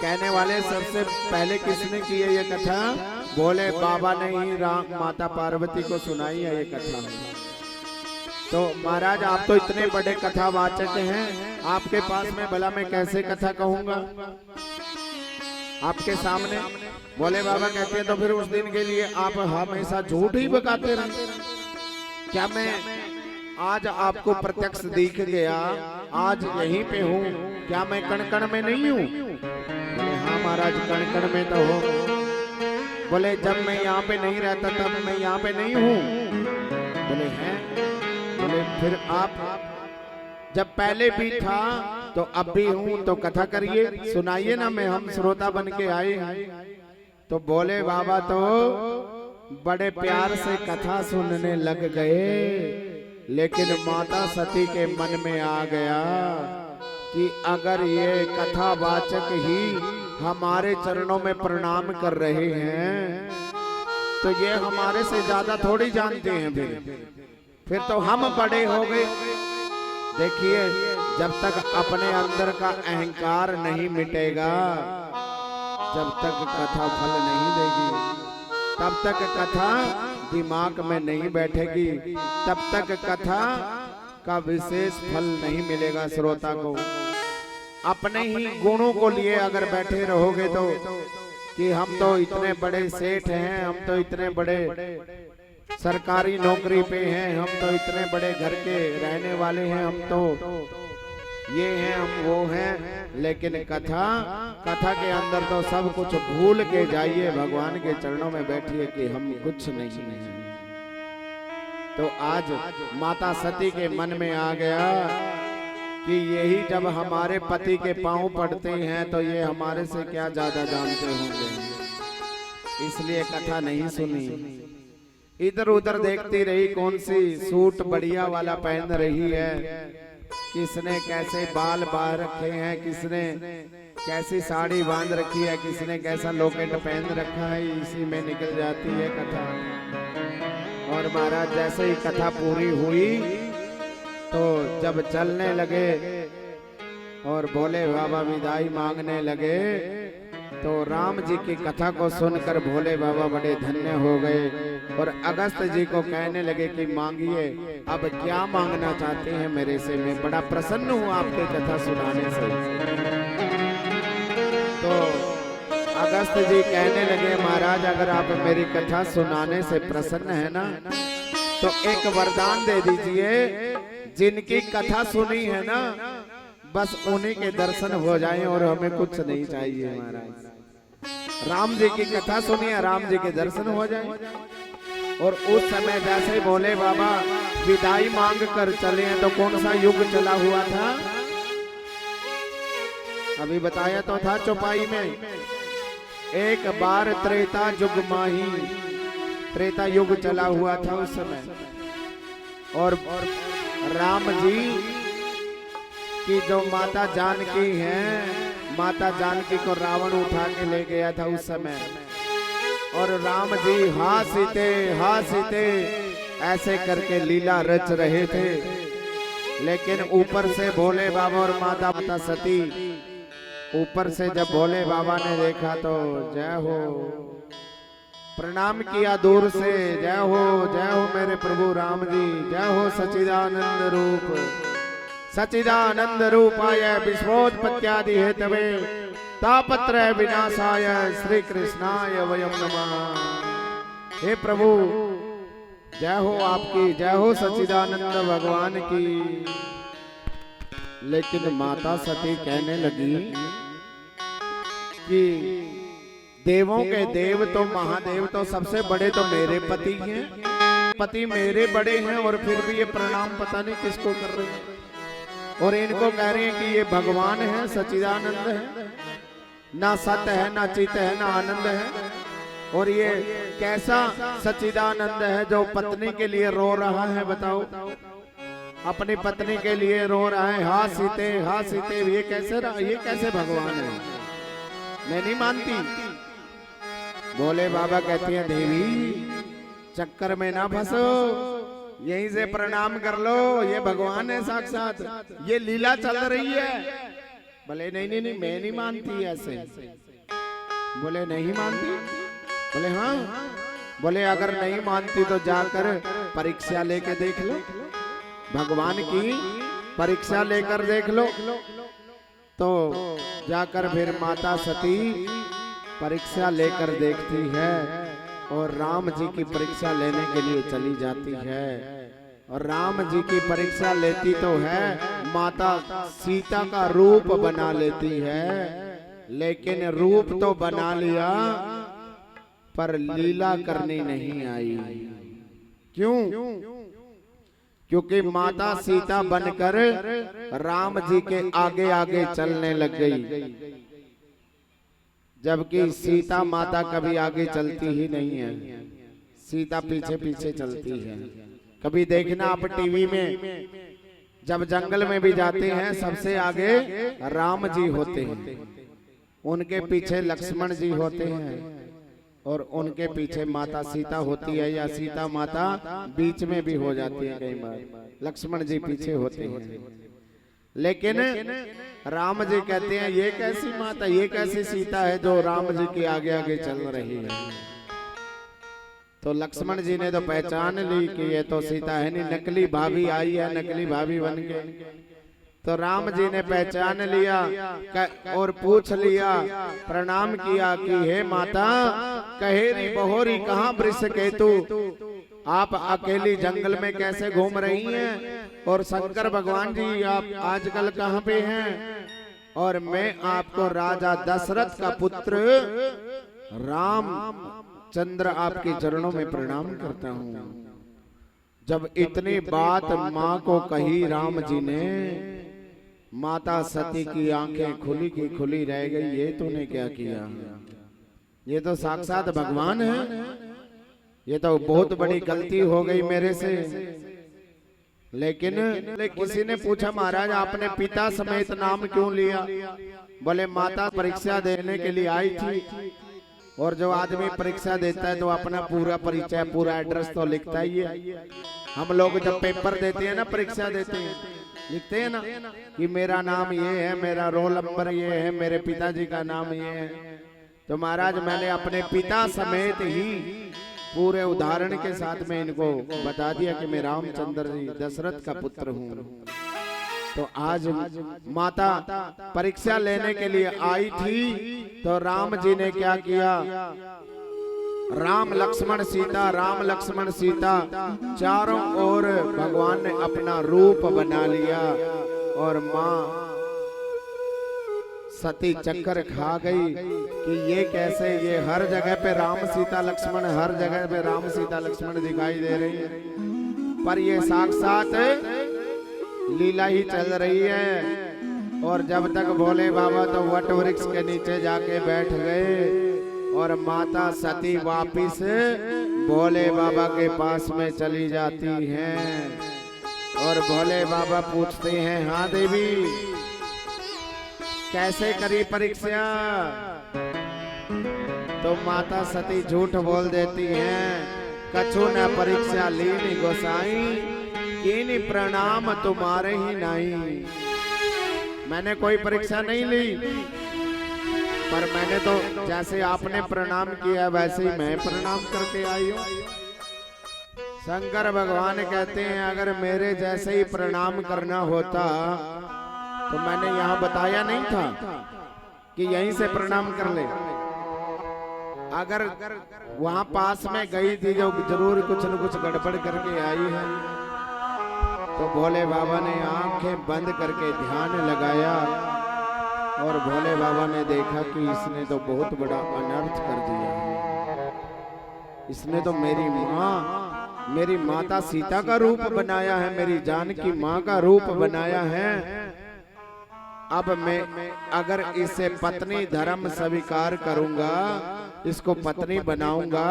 कहने वाले। सबसे पहले किसने की है ये कथा, भोले बाबा ने ही राम माता पार्वती को सुनाई है ये कथा। तो महाराज आप तो इतने बड़े कथावाचक हैं, आपके पास में भला मैं कैसे कथा कहूंगा आपके सामने। भोले बाबा कहते हैं तो फिर उस दिन के लिए आप हमेशा झूठ ही बकाते रहे। क्या मैं आज आपको प्रत्यक्ष दिख गया, आज यहीं पे हूँ, क्या मैं कण कण में नहीं हूँ? बोले हाँ महाराज कण कण में तो हो। बोले जब मैं यहाँ पे नहीं रहता तब मैं यहाँ पे नहीं हूँ? बोले हैं। बोले फिर आप जब पहले भी था तो अब भी हूँ, तो कथा करिए, सुनाइए ना, मैं हम श्रोता बन के आए हैं। तो भोले बाबा तो बड़े प्यार से कथा सुनने लग गए, लेकिन माता सती के मन में आ गया कि अगर ये कथावाचक ही हमारे चरणों में प्रणाम कर रहे हैं, तो ये हमारे से ज्यादा थोड़ी जानते हैं। फिर तो हम बड़े हो गए। देखिए जब तक अपने अंदर का अहंकार नहीं मिटेगा, जब तक कथा फल नहीं देगी, तब तक कथा दिमाग में नहीं बैठेगी, तब तक कथा का विशेष फल नहीं मिलेगा श्रोता को। अपने ही गुणों को लिए अगर बैठे रहोगे तो कि हम तो इतने बड़े सेठ हैं, हम तो इतने बड़े सरकारी नौकरी पे हैं, हम तो इतने बड़े घर के रहने वाले हैं, हम तो ये हैं, हम वो हैं, लेकिन कथा के अंदर तो सब कुछ भूल के जाइए, भगवान के चरणों में बैठिए कि हम कुछ नहीं हैं। तो आज माता सती के मन में आ गया कि यही जब हमारे पति के पांव पड़ते हैं तो ये हमारे से क्या ज्यादा जानते होंगे, इसलिए कथा नहीं सुनी। इधर उधर देखती रही, कौन सी सूट बढ़िया वाला पहन रही है, किसने कैसे बाल बांध रखे हैं, किसने कैसी साड़ी बांध रखी है, किसने कैसा लॉकेट पहन रखा है, इसी में निकल जाती है कथा। और महाराज जैसे ही कथा पूरी हुई तो जब चलने लगे और भोले बाबा विदाई मांगने लगे तो राम जी की कथा को सुनकर भोले बाबा बड़े धन्य हो गए और अगस्त जी को कहने लगे कि मांगिए, अब क्या मांगना चाहते हैं मेरे से, मैं बड़ा प्रसन्न हूँ आपकी कथा सुनाने से। तो अगस्त जी कहने लगे, महाराज अगर आप मेरी कथा सुनाने से प्रसन्न है ना, तो एक वरदान दे दीजिए, जिनकी कथा सुनी है ना बस उन्हीं के दर्शन हो जाएं और हमें कुछ नहीं चाहिए महाराज। राम जी की कथा सुनिए, राम जी के दर्शन हो जाएं। और उस समय जैसे ही भोले बाबा विदाई मांग कर चले तो कौन सा युग चला हुआ था, अभी बताया तो था चौपाई में, एक बार त्रेता युग माही, त्रेता युग चला हुआ था उस समय। और राम जी कि जो माता जानकी है, माता जानकी को रावण उठा के ले गया था उस समय। और राम जी हाँ सीते ऐसे करके लीला रच रहे थे। लेकिन ऊपर से भोले बाबा और माता सती, ऊपर से जब भोले बाबा ने देखा तो जय हो, प्रणाम किया दूर से, जय हो मेरे प्रभु राम जी, जय हो सच्चिदानंद रूप, सच्चिदानंद रूपाय विश्वोत्पत्त्यादि हेतवे तापत्रय विनाशाय श्री कृष्णाय वयम नमः। हे प्रभु जय हो आपकी, जय हो सच्चिदानंद भगवान की। लेकिन माता सती कहने लगी कि देवों के देव तो महादेव तो सबसे बड़े तो मेरे पति हैं, पति मेरे बड़े हैं, और फिर भी ये प्रणाम पता नहीं किसको कर रहे हैं। और इनको कह रहे हैं कि ये भगवान है, सच्चिदानंद है, ना सत्य है, ना चित है, ना आनंद है। और ये कैसा सच्चिदानंद है जो पत्नी के लिए रो रहा है, बताओ, अपनी पत्नी के लिए रो रहा है, हाँ सीते, ये कैसे भगवान है, मैं नहीं मानती। भोले बाबा कहती है, देवी चक्कर में ना फंसो, यहीं से प्रणाम कर लो, ये भगवान है साक्षात, ये लीला चल रही है। बोले नहीं मैं नहीं मानती ऐसे। बोले नहीं मानती? बोले हाँ। बोले अगर नहीं मानती तो जाकर परीक्षा लेके देख लो, भगवान की परीक्षा लेकर देख लो। तो जाकर फिर माता सती परीक्षा लेकर देखती है और राम जी की परीक्षा लेने के लिए चली जाती है। और राम जी की परीक्षा लेती तो है, माता सीता का रूप बना लेती है, लेकिन रूप तो बना लिया पर लीला करनी नहीं आई। क्यों? क्योंकि माता सीता बनकर राम जी के आगे आगे चलने लग गई, जबकि सीता माता कभी आगे चलती ही नहीं है, सीता पीछे पीछे चलती है। कभी देखना आप टीवी में, जब जंगल में भी जाते हैं सबसे आगे राम जी होते हैं, उनके पीछे लक्ष्मण जी होते हैं, और उनके पीछे माता सीता होती है, या सीता माता बीच में भी हो जाती है कई बार, लक्ष्मण जी पीछे होते हैं। लेकिन राम जी कहते हैं ये कैसी माता, ये कैसी सीता है जो राम जी के आगे आगे चल रही है। तो लक्ष्मण जी ने तो पहचान ली कि ये तो सीता है नहीं, नकली भाभी आई है, नकली भाभी बन के। तो राम जी ने पहचान लिया और पूछ लिया, प्रणाम किया कि हे माता, कहेरी बहोरी कहाँ वृष केतु, आप अकेली जंगल में कैसे घूम रही हैं, और शंकर भगवान जी आप आजकल कहाँ पे हैं, और मैं आपको राजा दशरथ का पुत्र राम चंद्र आपके चरणों में प्रणाम करता हूँ। जब इतनी बात माँ को कही राम जी ने, माता सती की आंखें खुली की खुली रह गई, ये तूने क्या किया, ये तो साक्षात भगवान है, ये तो बहुत बड़ी गलती हो गई मेरे से। लेकिन किसी ने पूछा महाराज आपने पिता समेत नाम क्यों लिया? बोले माता परीक्षा देने के लिए आई थी, और जो आदमी परीक्षा देता है तो अपना पूरा परिचय, पूरा एड्रेस तो लिखता ही है। हम लोग जब पेपर देते हैं ना, परीक्षा देते हैं, लिखते हैं ना कि मेरा नाम ये है, मेरा रोल नंबर ये है, मेरे पिताजी का नाम ये है। तो महाराज मैंने अपने पिता समेत ही पूरे उदाहरण के साथ में इनको बता दिया कि मैं रामचंद्र जी दशरथ का पुत्र हूँ। तो आज माता परीक्षा लेने के लिए आई थी, तो राम जी ने क्या किया, राम लक्ष्मण सीता, राम लक्ष्मण सीता चारों ओर भगवान ने अपना रूप बना लिया और माँ सती चक्कर खा गई कि ये कैसे, ये हर जगह पे राम सीता लक्ष्मण, हर जगह पे राम सीता लक्ष्मण दिखाई दे रही है, पर ये साक्षात लीला ही चल रही है। और जब तक भोले बाबा तो वट वृक्ष के नीचे जाके बैठ गए और माता सती वापिस भोले बाबा के पास में चली जाती हैं और भोले बाबा पूछते हैं, हाँ देवी कैसे करी परीक्षा? तो माता सती झूठ बोल देती हैं, कछु न परीक्षा लीनी गोसाई, कीनी प्रणाम तुम्हारे ही नहीं। मैंने कोई परीक्षा नहीं ली, पर मैंने तो जैसे आपने प्रणाम किया वैसे ही मैं प्रणाम करके आई हूँ। शंकर भगवान कहते हैं अगर मेरे जैसे ही प्रणाम करना होता तो मैंने यहाँ बताया नहीं था कि यहीं से प्रणाम कर ले। अगर वहां पास में गई थी जो जरूर कुछ न कुछ गड़बड़ करके आई है, तो भोले बाबा ने आंखें बंद करके ध्यान लगाया और भोले बाबा ने देखा कि इसने तो बहुत बड़ा अनर्थ कर दिया है। इसने तो मेरी माता सीता का रूप बनाया है, मेरी जानकी माँ का रूप बनाया है। अब मैं अगर इसे पत्नी धर्म स्वीकार करूंगा, इसको पत्नी बनाऊंगा,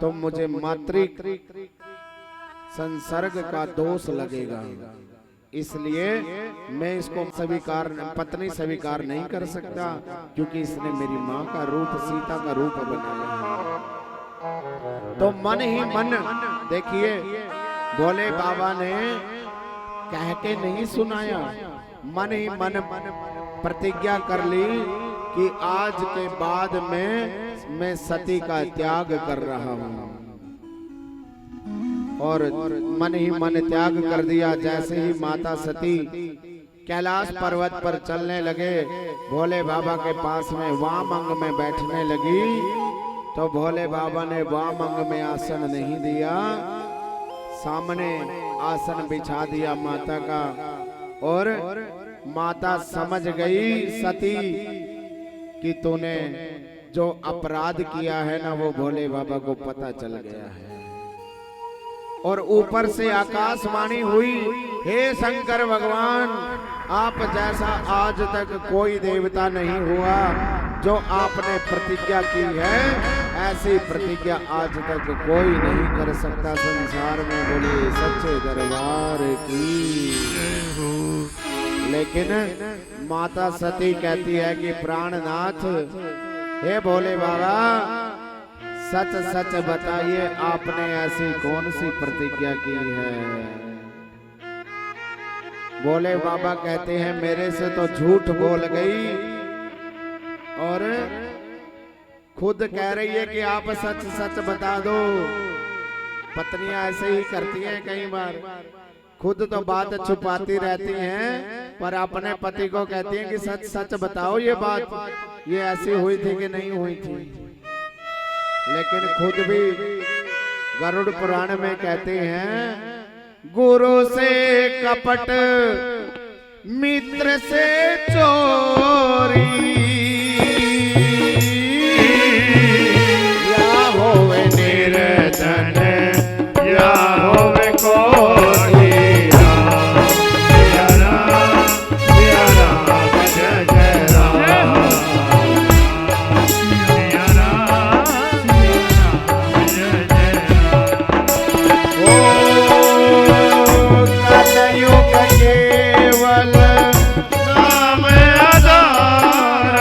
तो मुझे मातृ संसर्ग का दोष लगेगा। इसलिए मैं इसको पत्नी स्वीकार नहीं कर सकता, क्योंकि इसने मेरी माँ का रूप, सीता का रूप बनाया है। तो मन ही मन, देखिए भोले बाबा ने कह के नहीं सुनाया, मन ही मन प्रतिज्ञा कर ली कि आज के बाद मैं सती का त्याग कर रहा हूँ। और मन ही मन त्याग कर दिया। जैसे ही माता सती कैलाश पर्वत पर चलने लगे, भोले बाबा के पास में वाम अंग में बैठने लगी, तो भोले बाबा ने वाम अंग में आसन नहीं दिया, सामने आसन बिछा दिया माता का। और माता समझ गई सती कि तूने जो अपराध किया है ना, वो भोले बाबा को पता चल गया है। और ऊपर से आकाशवाणी हुई, हे शंकर भगवान, आप जैसा आज तक कोई देवता नहीं हुआ जो आपने प्रतिज्ञा की है, ऐसी प्रतिज्ञा आज तक कोई नहीं कर सकता संसार में। बोलिए सच्चे दरबार की। लेकिन माता सती कहती है कि प्राणनाथ, हे भोले बाबा, सच सच बताइए आपने ऐसी कौन सी प्रतिज्ञा की है? भोले बाबा कहते हैं मेरे से तो झूठ बोल गई और खुद कह रही है कि आप सच सच बता दो। पत्नियां ऐसे ही करती हैं कई बार, खुद तो बात छुपाती रहती हैं पर अपने पति को कहती हैं कि सच सच बताओ ये बात, ये ऐसी हुई थी कि नहीं हुई थी। लेकिन खुद भी गरुड़ पुराण में कहते हैं, गुरु से कपट मित्र से चोरी, या होवे निर्धन या होवे कोरी। केवल नाम आधार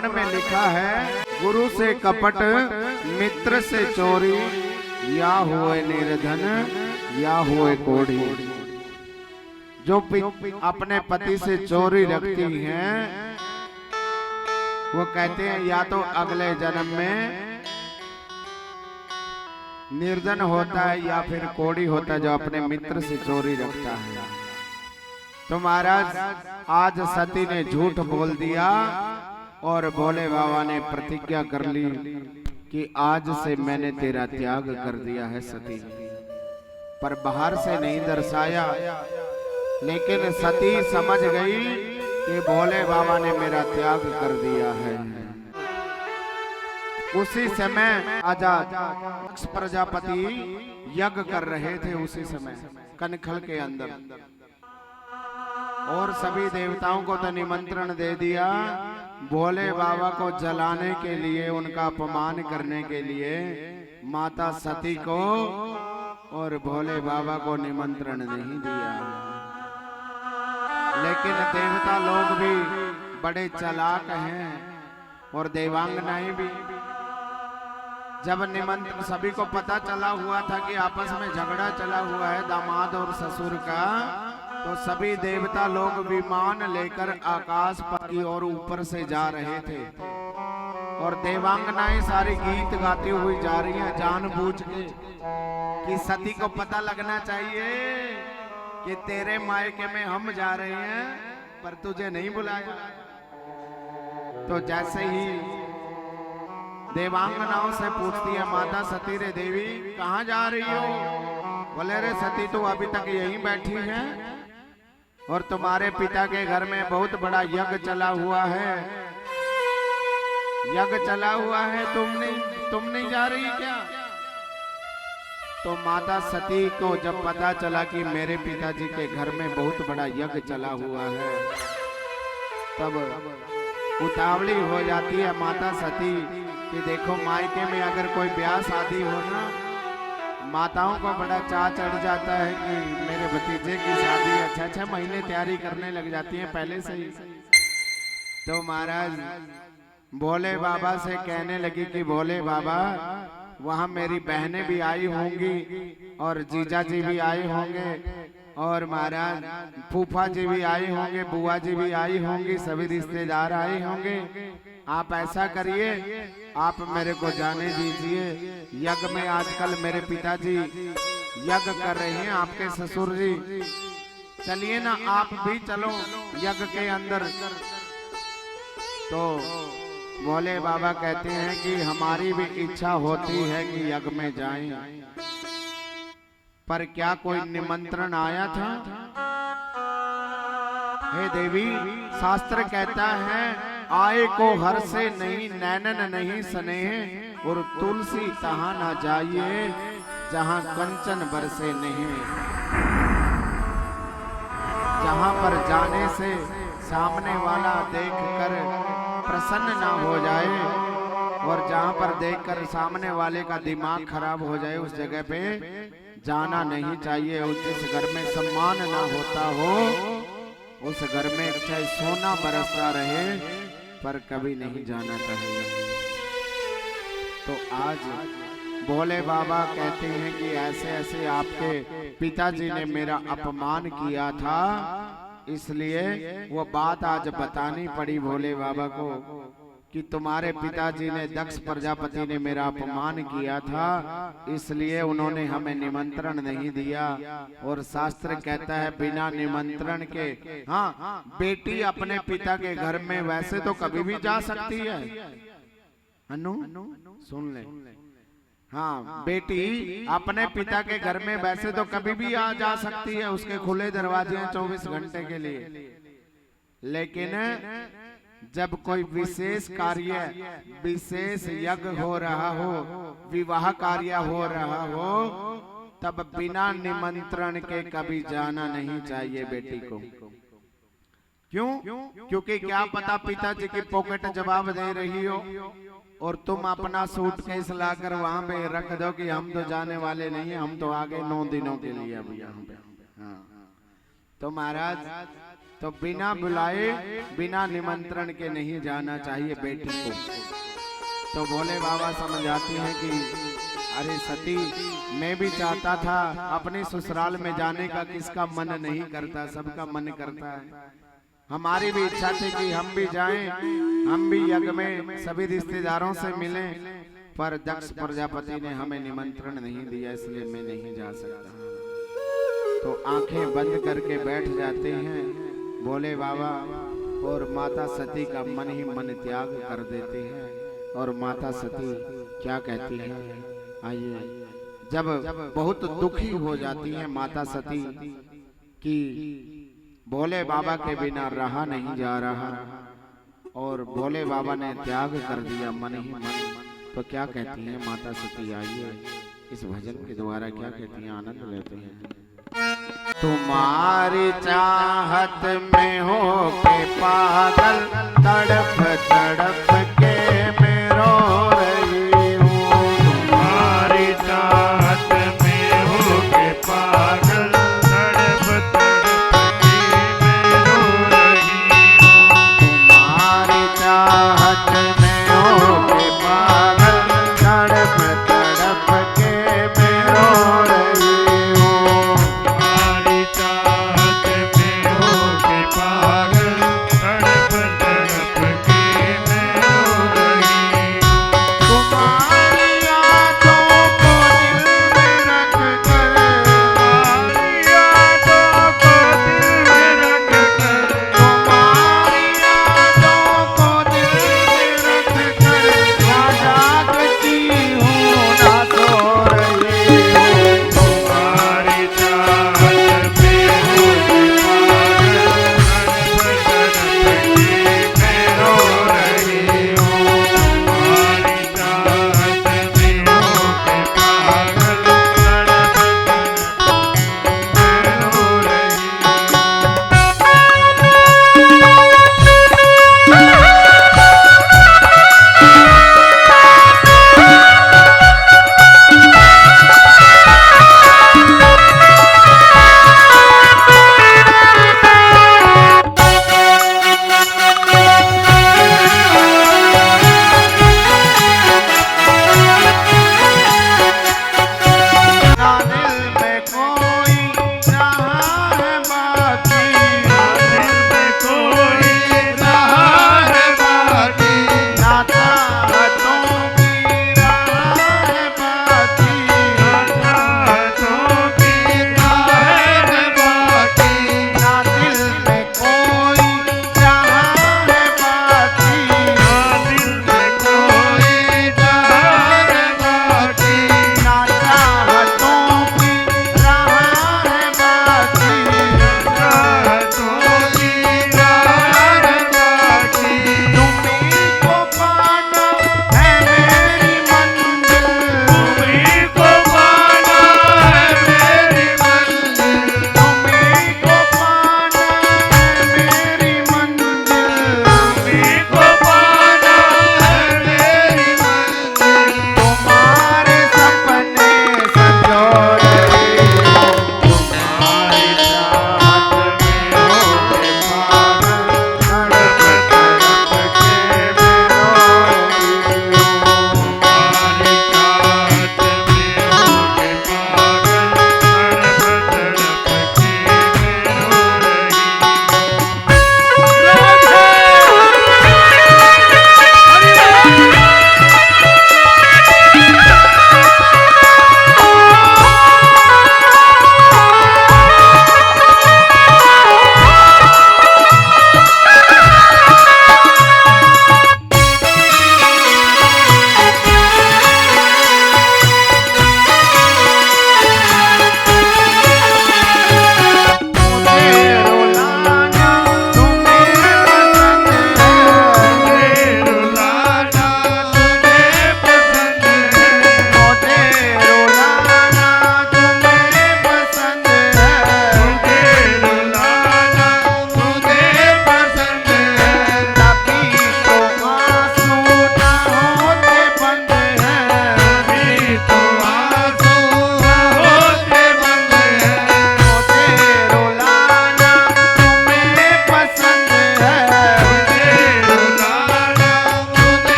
पुराण में लिखा है, गुरु से कपट मित्र से चोरी, या हुए निर्धन या हुए कोढ़ी। जो अपने पति से चोरी रखती हैं वो कहते हैं या तो अगले जन्म में निर्धन होता है या फिर कोढ़ी होता है जो अपने मित्र से चोरी रखता है। तो महाराज आज सती ने झूठ बोल दिया और भोले बाबा ने प्रतिज्ञा कर ली कि आज से मैंने तेरा त्याग कर दिया है सती। पर बाहर से नहीं दर्शाया, लेकिन सती समझ गई कि भोले बाबा ने मेरा त्याग कर दिया है। उसी समय आजाद प्रजापति यज्ञ कर रहे थे, उसी समय कनखल के अंदर, और सभी देवताओं को तो निमंत्रण दे दिया। भोले बाबा को जलाने के लिए, उनका अपमान करने के लिए माता सती को और भोले बाबा को निमंत्रण नहीं दिया। लेकिन देवता लोग भी बड़े चालाक हैं और देवांगनाएं भी। जब निमंत्रण, सभी को पता चला हुआ था कि आपस में झगड़ा चला हुआ है दामाद और ससुर का, तो सभी देवता लोग विमान लेकर आकाश पर की ओर ऊपर से जा रहे थे और देवांगनाएं सारी गीत गाती हुई जा रही हैं जानबूझ के कि सती को पता लगना चाहिए कि तेरे मायके में हम जा रहे हैं पर तुझे नहीं बुलाया। तो जैसे ही देवांगनाओं से पूछती है माता सती, रे देवी कहाँ जा रही हो? बोले रे सती तू अभी तक यहीं बैठी है और तुम्हारे पिता के घर में बहुत बड़ा यज्ञ चला हुआ है, यज्ञ चला हुआ है, तुम नहीं जा रही क्या? तो माता सती को जब पता चला कि मेरे पिताजी के घर में बहुत बड़ा यज्ञ चला हुआ है, तब उतावली हो जाती है माता सती कि देखो मायके में अगर कोई ब्याह शादी हो ना, माताओं को बड़ा चाह चढ़ जाता है कि मेरे भतीजे की शादी, अच्छा 6 महीने तैयारी करने लग जाती है पहले से ही। तो महाराज भोले बाबा से कहने लगी कि भोले बाबा वहाँ मेरी बहनें भी आई होंगी और जीजा जी भी आए होंगे और महाराज फूफा जी भी आए होंगे, बुआ जी भी आई होंगी, सभी रिश्तेदार आए होंगे। आप ऐसा करिए, आप मेरे को जाने दीजिए, यज्ञ में आजकल मेरे पिताजी यज्ञ कर रहे हैं, आपके ससुर जी, चलिए ना आप भी चलो यज्ञ के अंदर। तो भोले बाबा कहते हैं कि हमारी भी इच्छा होती है कि यज्ञ में जाएं, पर क्या कोई निमंत्रण आया था? हे देवी, शास्त्र कहता है आए को हर से नहीं, नैनन नहीं स्नेह, और तुलसी तहाँ ना जाइए जहाँ कंचन बरसे नहीं। जहाँ पर जाने से सामने वाला देखकर प्रसन्न ना हो जाए और जहाँ पर देखकर सामने वाले का दिमाग खराब हो जाए, उस जगह पे जाना नहीं चाहिए। और जिस घर में सम्मान ना होता हो उस घर में चाहे सोना बरसता रहे पर कभी नहीं जाना चाहिए। तो आज भोले बाबा कहते हैं कि ऐसे ऐसे आपके पिताजी ने मेरा अपमान किया था, इसलिए वो बात आज बतानी पड़ी भोले बाबा को कि तुम्हारे पिताजी ने, दक्ष प्रजापति ने मेरा अपमान किया था, इसलिए उन्होंने हमें निमंत्रण नहीं दिया। और शास्त्र कहता है बिना निमंत्रण के, हाँ, बेटी अपने पिता के घर में वैसे तो कभी भी जा सकती है, अनु सुन ले, हाँ, बेटी अपने पिता के घर में वैसे तो कभी भी आ जा सकती है, उसके खुले दरवाजे हैं 24 घंटे के लिए। लेकिन जब कोई विशेष कार्य, विशेष यज्ञ हो रहा हो, विवाह कार्य हो रहा हो, तब बिना निमंत्रण के कभी जाना नहीं चाहिए बेटी को। क्यों? क्योंकि क्या पता पिताजी की पॉकेट जवाब दे रही हो और तुम अपना सूटकेस लाकर वहां पे रख दो कि हम तो जाने वाले नहीं है, हम तो आगे 9 दिनों के लिए अभी यहाँ पे। हाँ, तो महाराज तो बिना बुलाए बिना निमंत्रण के नहीं जाना चाहिए बेटी को। तो भोले बाबा समझ आती हैं कि अरे सती, मैं भी चाहता था अपने ससुराल में जाने का, किसका मन नहीं करता, सबका मन करता है। हमारी भी इच्छा थी कि हम भी जाएं, हम भी यज्ञ में सभी रिश्तेदारों से मिलें, पर दक्ष प्रजापति ने हमें निमंत्रण नहीं दिया, इसलिए मैं नहीं जा सकता। तो आंखें बंद करके बैठ जाते हैं भोले बाबा, और माता सती का मन ही मन त्याग कर देते हैं। और माता सती क्या कहती है, आइए। जब बहुत दुखी हो जाती है माता सती कि भोले बाबा के बिना रहा नहीं जा रहा, और भोले बाबा ने त्याग कर दिया मन ही मन, तो क्या कहती है माता सती, आइए इस भजन के द्वारा क्या कहती हैं, आनंद लेते हैं। तुम्हारी चाहत में हो के पागल, तड़प तड़प के मैं रो रही हूँ। तुम्हारी चाहत में हो के पागल, तड़प तड़प के मैं रो रही हूँ। तुम्हारी चाहत में हो के पागल, तड़प तड़प के मैं रो रही हूँ। तुम्हारी चाहत में हो के पागल, तड़प तड़प के मैं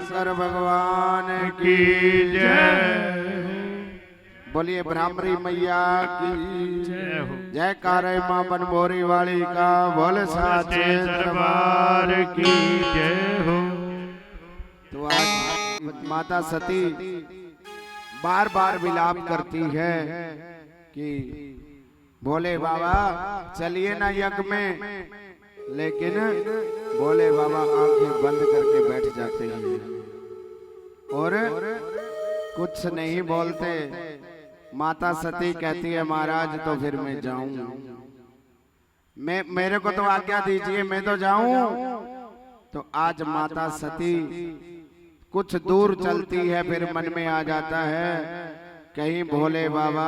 शंकर भगवान की जय। बोलिए ब्राह्मणी मैया की जय हो। जयकार मां बनभोरी वाली का बोल साचे दरबार की जय हो। तो आज माता सती बार बार विलाप करती है कि भोले बाबा चलिए ना यज्ञ में, लेकिन भोले बाबा आंखें बंद करके बैठ जाते हैं और कुछ नहीं बोलते। माता सती कहती है महाराज तो फिर मैं जाऊं, मेरे को तो आज्ञा दीजिए, मैं तो जाऊं। तो आज माता सती कुछ दूर चलती है, फिर मन में आ जाता है कहीं भोले बाबा,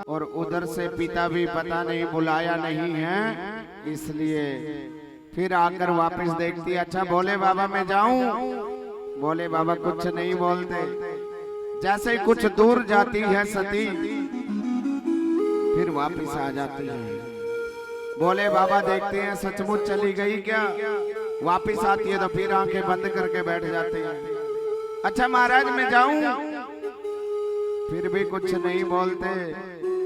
और उधर से पिता भी पता नहीं बुलाया नहीं है, इसलिए फिर आकर वापस देखती है, अच्छा भोले बाबा मैं जाऊं। भोले बाबा कुछ नहीं बोलते। जैसे ही कुछ दूर जाती है सती, फिर वापस आ जाती है। भोले बाबा देखते हैं सचमुच चली गई क्या, वापस आती है तो फिर आंखें बंद करके बैठ जाते हैं, अच्छा महाराज मैं जाऊं, फिर भी कुछ नहीं बोलते।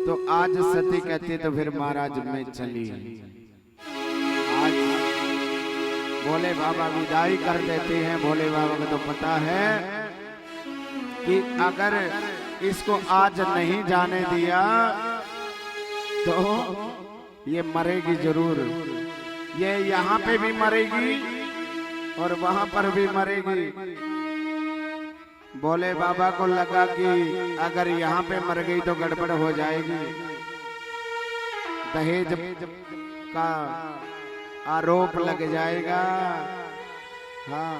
तो आज सती कहती तो फिर महाराज मैं चली। आज भोले बाबा विदाई कर देते हैं। भोले बाबा को तो पता है कि अगर इसको आज नहीं जाने दिया तो ये मरेगी जरूर, ये यहाँ पे भी मरेगी और वहां पर भी मरेगी। भोले बाबा को लगा कि अगर यहाँ पे मर गई तो गड़बड़ हो जाएगी, दहेज का आरोप लग जाएगा, हाँ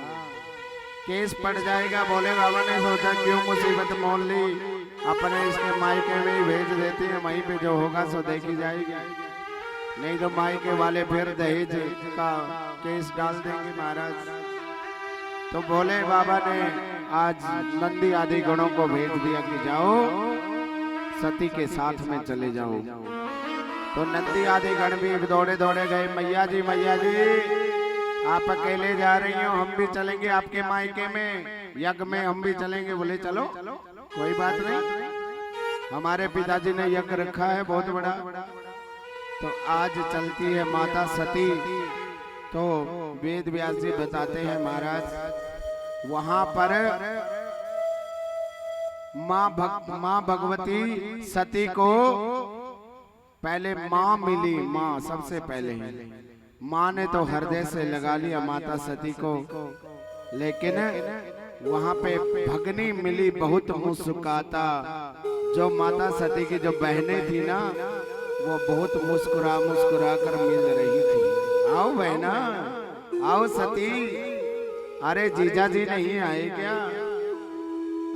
केस पड़ जाएगा। भोले बाबा ने सोचा क्यों मुसीबत मोल ली, अपने इसके मायके में ही भेज देते हैं, वहीं पे जो होगा सो देखी जाएगी, नहीं तो मायके वाले फिर दहेज का केस डाल देंगे महाराज। तो भोले बाबा ने आज नंदी आदि गणों को भेज दिया कि जाओ सती के साथ में चले जाओ। तो नंदी आदि गण भी दौड़े दौड़े गए, मैया जी आप अकेले जा रही हो, हम भी चलेंगे आपके मायके में, यज्ञ में हम भी चलेंगे। बोले चलो कोई बात नहीं, हमारे पिताजी ने यज्ञ रखा है बहुत बड़ा। तो आज चलती है माता सती। तो वेद व्यास जी बताते हैं महाराज वहां पर माँ भगवती सती को पहले माँ मिली, माँ सबसे पहले माँ ने तो हृदय से लगा लिया माता सती को, लेकिन वहां पे भगनी मिली बहुत मुस्कुराता। जो माता सती की जो बहनें थी ना, वो बहुत मुस्कुरा मुस्कुरा कर मिल रही थी। आओ बहना, आओ सती, अरे जीजा जी नहीं आए क्या?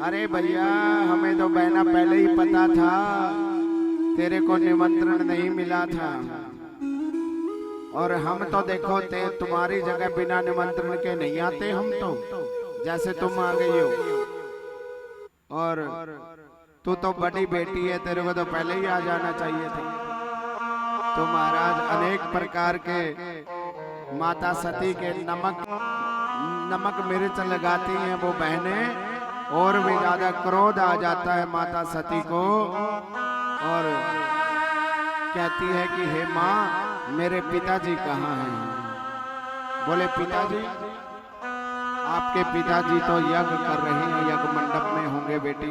अरे भैया हमें तो बहना पहले ही पता था, तेरे को निमंत्रण नहीं मिला था, और हम तो देखो तुम्हारी जगह बिना निमंत्रण के नहीं आते, हम तो जैसे तुम आ गई हो, और तू तो बड़ी बेटी है, तेरे को तो पहले ही आ जाना चाहिए था। तो महाराज अनेक प्रकार के माता सती के नमक मिर्च लगाती हैं वो बहनें, और भी ज्यादा क्रोध आ जाता है माता सती को, और कहती है कि हे माँ मेरे पिताजी कहाँ हैं? बोले पिताजी, आपके पिताजी तो यज्ञ कर रहे हैं, यज्ञ मंडप में होंगे बेटी,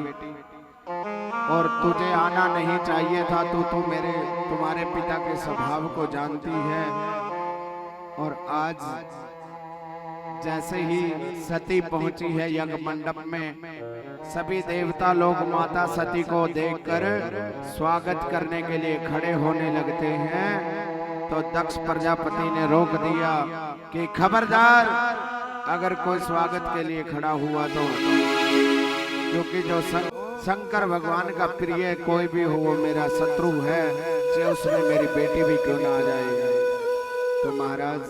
और तुझे आना नहीं चाहिए था, तू तुम्हारे पिता के स्वभाव को जानती है। और आज जैसे ही सती पहुंची है यज्ञ मंडप में, सभी देवता लोग माता सती को देखकर स्वागत करने के लिए खड़े होने लगते हैं। तो दक्ष प्रजापति ने रोक दिया कि खबरदार, अगर कोई स्वागत के लिए खड़ा हुआ तो, क्योंकि जो शंकर भगवान का प्रिय कोई भी हो वो मेरा शत्रु है, चाहे उसमें मेरी बेटी भी क्यों ना आ जाए। तो महाराज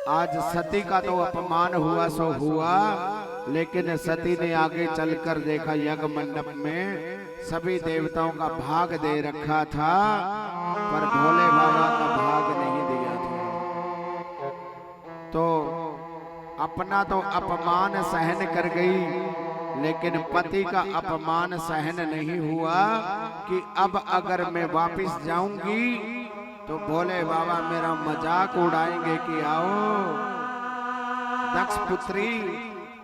आज सती का तो अपमान हुआ सो हुआ, लेकिन सती ने आगे चलकर देखा यज्ञ मंडप में सभी देवताओं का भाग दे रखा था, पर भोले बाबा का भाग नहीं दिया था। तो अपना तो अपमान सहन कर गई, लेकिन पति का अपमान सहन नहीं हुआ कि अब अगर मैं वापस जाऊंगी तो भोले बाबा मेरा मजाक उड़ाएंगे कि आओ दक्ष पुत्री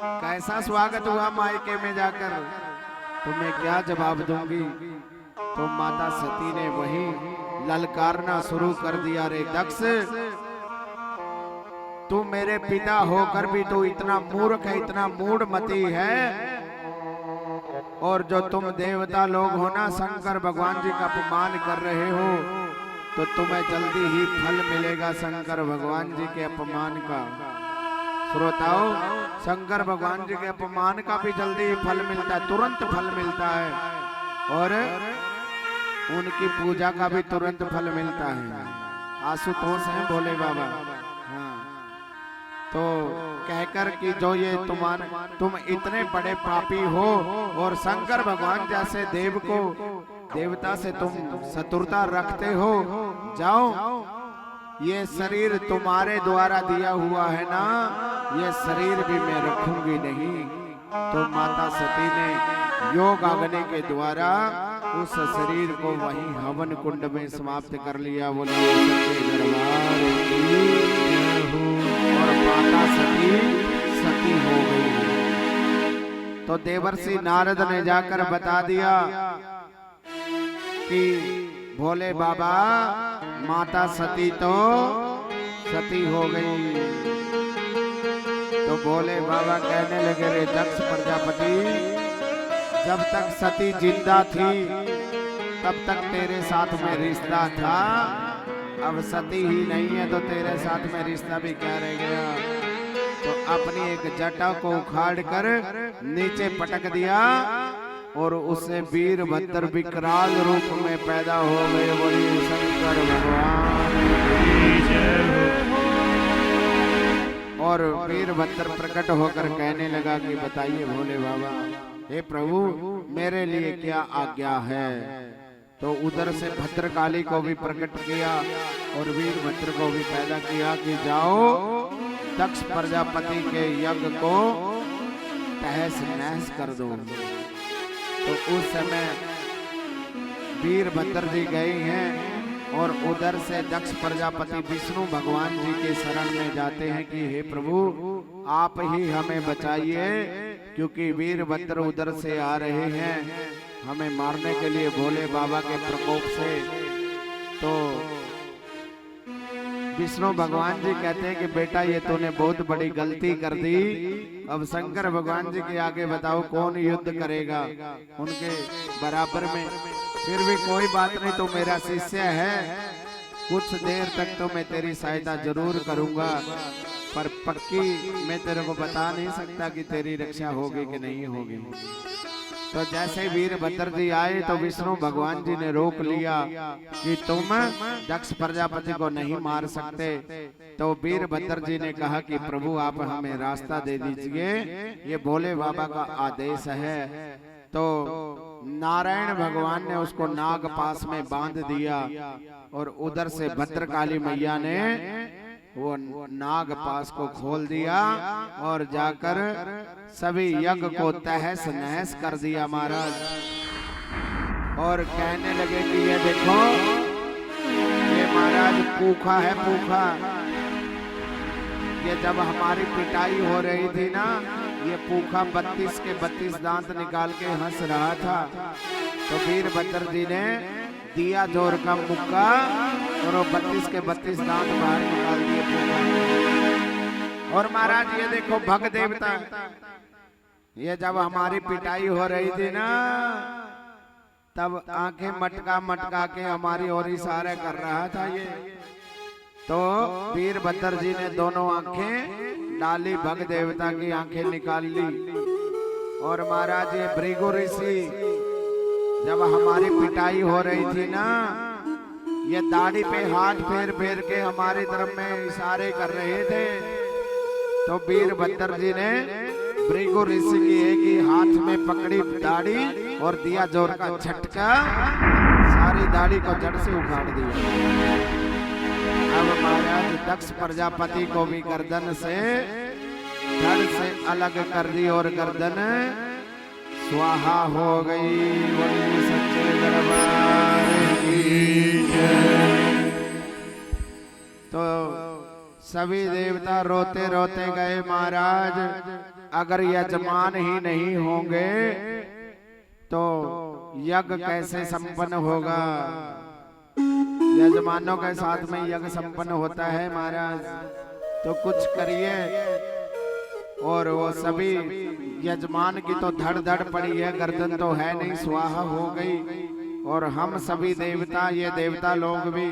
कैसा स्वागत हुआ मायके में जाकर, तुम्हें क्या जवाब दूंगी। तो माता सती ने वही ललकारना शुरू कर दिया, रे दक्ष तू मेरे पिता होकर भी तू इतना मूर्ख है, इतना मूढ़मती है, और जो तुम देवता लोग हो ना शंकर भगवान जी का अपमान कर रहे हो तो तुम्हें जल्दी ही फल मिलेगा शंकर भगवान जी के अपमान का। श्रोताओ, शंकर भगवान जी के अपमान का भी जल्दी ही फल मिलता है, तुरंत फल मिलता है, और उनकी पूजा का भी तुरंत फल मिलता है। आशुतोष हैं भोले बाबा। हाँ, तो कहकर कि जो ये तुम इतने बड़े पापी हो और शंकर भगवान जैसे देव को देवता से तुम शत्रुता रखते हो, जाओ ये शरीर तुम्हारे द्वारा दिया हुआ है ना, ये शरीर भी मैं रखूंगी नहीं। तो माता सती ने योग अग्नि के द्वारा उस शरीर को वहीं हवन कुंड में समाप्त कर लिया। बोलिए सच्चे दरबार की और माता सती सती हो गई। तो देवर्षि नारद ने जाकर बता दिया कि भोले बाबा माता सती तो सती हो गई। तो भोले बाबा कहने लगे, रे दक्ष प्रजापति जब तक सती जिंदा थी तब तक तेरे साथ में रिश्ता था, अब सती ही नहीं है तो तेरे साथ में रिश्ता भी क्या रह गया। तो अपनी एक जटा को उखाड़ कर नीचे पटक दिया और उससे वीरभद्र विकराल रूप में पैदा हो गए। बोलिए शंकर भगवान। और वीरभद्र प्रकट होकर कहने लगा कि बताइए भोले बाबा, हे प्रभु मेरे लिए क्या आज्ञा है। तो उधर से भद्रकाली को भी प्रकट किया और वीरभद्र को भी पैदा किया कि जाओ दक्ष प्रजापति के यज्ञ को तहस नहस कर दो। तो उस समय वीरभद्र जी गए हैं और उधर से दक्ष प्रजापति विष्णु भगवान जी के शरण में जाते हैं कि हे प्रभु आप ही हमें बचाइए, क्योंकि वीरभद्र उधर से आ रहे हैं हमें मारने के लिए भोले बाबा के प्रकोप से। तो विष्णु भगवान जी कहते हैं कि बेटा ये तूने बहुत बड़ी गलती कर दी, अब शंकर भगवान जी के आगे बताओ कौन युद्ध करेगा उनके बराबर में। फिर भी कोई बात नहीं, तो मेरा शिष्य है, कुछ देर तक तो मैं तेरी सहायता जरूर करूंगा, पर पक्की मैं तेरे को बता नहीं सकता कि तेरी रक्षा होगी कि नहीं होगी। तो जैसे वीरभद्र जी आए तो विष्णु भगवान जी ने रोक लिया कि तुम दक्ष प्रजापति को नहीं मार सकते। तो वीरभद्र जी ने कहा कि प्रभु आप हमें रास्ता दे दीजिए, ये भोले बाबा का आदेश है। तो नारायण भगवान ने उसको नाग पास में बांध दिया और उधर से भद्रकाली मैया ने वो नाग पास को खोल दिया और जाकर सभी यज्ञ को तहस नहस कर दिया महाराज। और कहने लगे कि ये देखो ये महाराज पूखा है, पूखा। ये जब हमारी पिटाई हो रही थी ना, ये पूखा 32 के 32 दांत निकाल के हंस रहा था। तो वीरभद्र जी ने दिया जोर का मुक्का और वो 32 के 32 दांत बाहर निकाल दिए पूखा। और महाराज ये देखो भग देवता, ये जब हमारी पिटाई हो रही थी ना, तब आंखें मटका मटका के हमारी ओर इशारा कर रहा था ये। तो वीरभद्र जी ने दोनों आंखें डाली, भग देवता की आंखें निकाल ली। और महाराज ये भृगु ऋषि जब हमारी पिटाई हो रही थी ना, ये दाढ़ी पे हाथ फेर फेर के हमारी तरफ में इशारे कर रहे थे। तो वीरभद्र जी ने भृगु ऋषि की एक ही हाथ में पकड़ी दाढ़ी और दिया जोर का झटका, सारी दाढ़ी को जड़ से उखाड़ दिया। अब महाराज दक्ष प्रजापति को भी गर्दन से धड़ से अलग कर दी और गर्दन स्वाहा हो गई। बोलिए सच्चे दरबार की जय। तो सभी देवता रोते रोते गए महाराज, अगर यजमान ही नहीं होंगे तो यज्ञ कैसे संपन्न होगा। यजमानों के साथ में यज्ञ संपन्न होता है महाराज, तो कुछ करिए। और वो सभी यजमान की तो धड़ धड़ पड़ी है, गर्दन तो है नहीं, स्वाहा हो गई। और हम सभी देवता, ये देवता लोग भी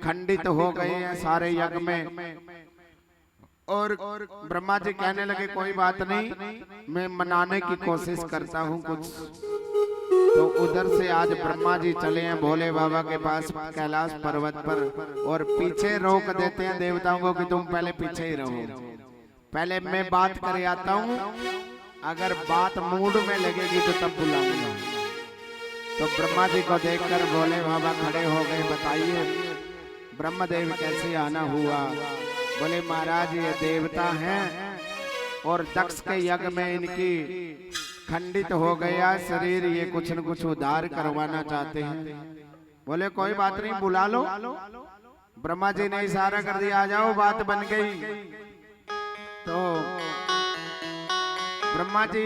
खंडित हो गए हैं सारे यज्ञ में। और ब्रह्मा जी कहने लगे कोई बात नहीं, मैं मनाने की कोशिश करता हूँ कुछ। तो उधर से आज ब्रह्मा जी चले हैं भोले बाबा के पास कैलाश पर्वत पर, और पीछे रोक देते हैं देवताओं को कि तुम पहले पीछे ही रहो, पहले मैं बात कर आता हूँ, अगर बात मूड में लगेगी तो तब बुलाऊंगा। तो ब्रह्मा जी को देखकर भोले बाबा खड़े हो गए। बताइए ब्रह्मदेव कैसे आना हुआ। बोले महाराज ये देवता हैं और दक्ष के यज्ञ में इनकी खंडित हो गया शरीर, ये कुछ न कुछ उद्धार करवाना चाहते हैं। बोले कोई बात नहीं, बुला लो। ब्रह्मा जी ने इशारा कर दिया, आ जाओ, बात बन गई। तो ब्रह्मा जी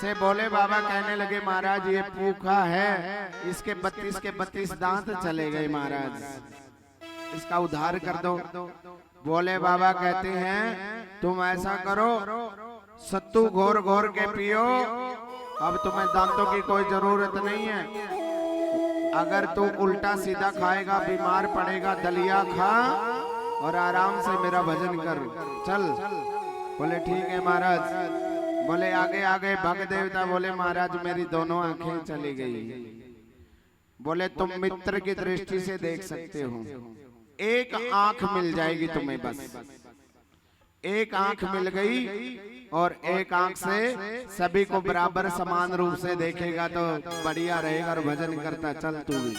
से भोले बाबा कहने लगे महाराज ये भूखा है, इसके 32 के 32 दांत चले गए महाराज, इसका उद्धार कर दो। भोले बाबा कहते हैं तुम ऐसा करो, सत्तू घोर घोर के पियो, अब तुम्हें दांतों की कोई जरूरत नहीं है। अगर तू उल्टा सीधा खाएगा बीमार पड़ेगा, दलिया खा और आराम से मेरा भजन कर, चल। बोले ठीक है महाराज। बोले आगे आगे भग देवता बोले महाराज मेरी दोनों आंखें चली गई। बोले तुम मित्र की दृष्टि से देख सकते हो, एक आंख मिल जाएगी तुम्हें, बस एक आंख मिल गई, और एक आंख से सभी को बराबर समान रूप से देखेगा तो बढ़िया रहेगा और भजन करता चल तू भी।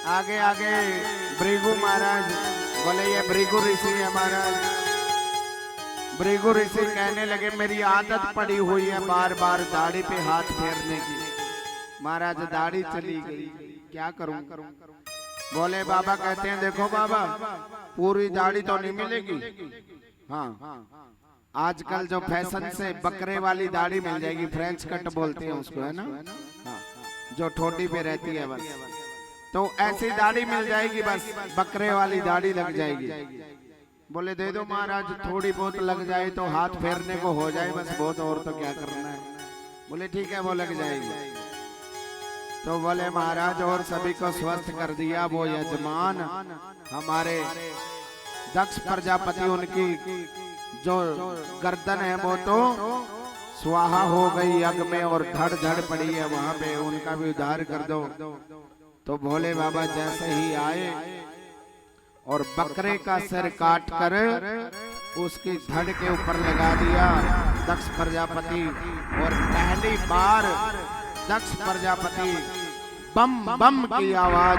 आगे आगे भृगु महाराज, बोले ये भृगु ऋषि है महाराज। भृगु ऋषि कहने लगे मेरी आदत पड़ी हुई है बार बार दाढ़ी पे हाथ फेरने की, महाराज दाढ़ी चली गई, क्या करूं। बोले बाबा कहते हैं देखो बाबा पूरी दाढ़ी तो नहीं मिलेगी, हाँ आजकल जो फैशन से बकरे वाली दाढ़ी मिल जाएगी, फ्रेंच कट बोलते हैं उसको, है ना, हाँ, जो ठोडी पे रहती है बस, तो ऐसी दाढ़ी मिल जाएगी, बस बकरे वाली दाढ़ी लग जाएगी। बोले दे दो महाराज, थोड़ी बहुत लग जाए तो हाथ फेरने को हो जाए बस, बहुत और तो क्या करना है। बोले ठीक है वो लग जाएगी। तो बोले महाराज और सभी को स्वस्थ कर दिया। वो यजमान हमारे दक्ष प्रजापति, उनकी जो गर्दन है वो तो स्वाहा हो गई यज्ञ में, और धड़ धड़ पड़ी है वहां पे, उनका भी उद्धार कर दो। तो भोले बाबा जैसे ही आए और बकरे का सिर काट कर उसकी धड़ के ऊपर लगा दिया दक्ष प्रजापति, और पहली बार दक्ष प्रजापति बम बम की आवाज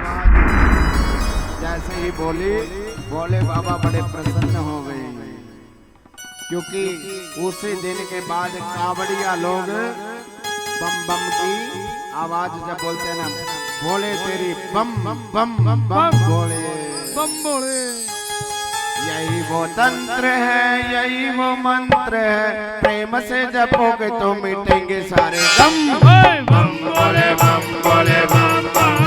जैसे ही बोली, भोले बाबा बड़े प्रसन्न हो गए, क्योंकि उसी दिन के बाद कावड़िया लोग बम बम की आवाज जब बोलते हैं ना, भोले तेरी बम बम बम बम बोले बम बोले। यही वो तंत्र है, यही वो मंत्र है, प्रेम से जपोगे तो मिटेंगे सारे गम। बम बोले बम बोले बम बम।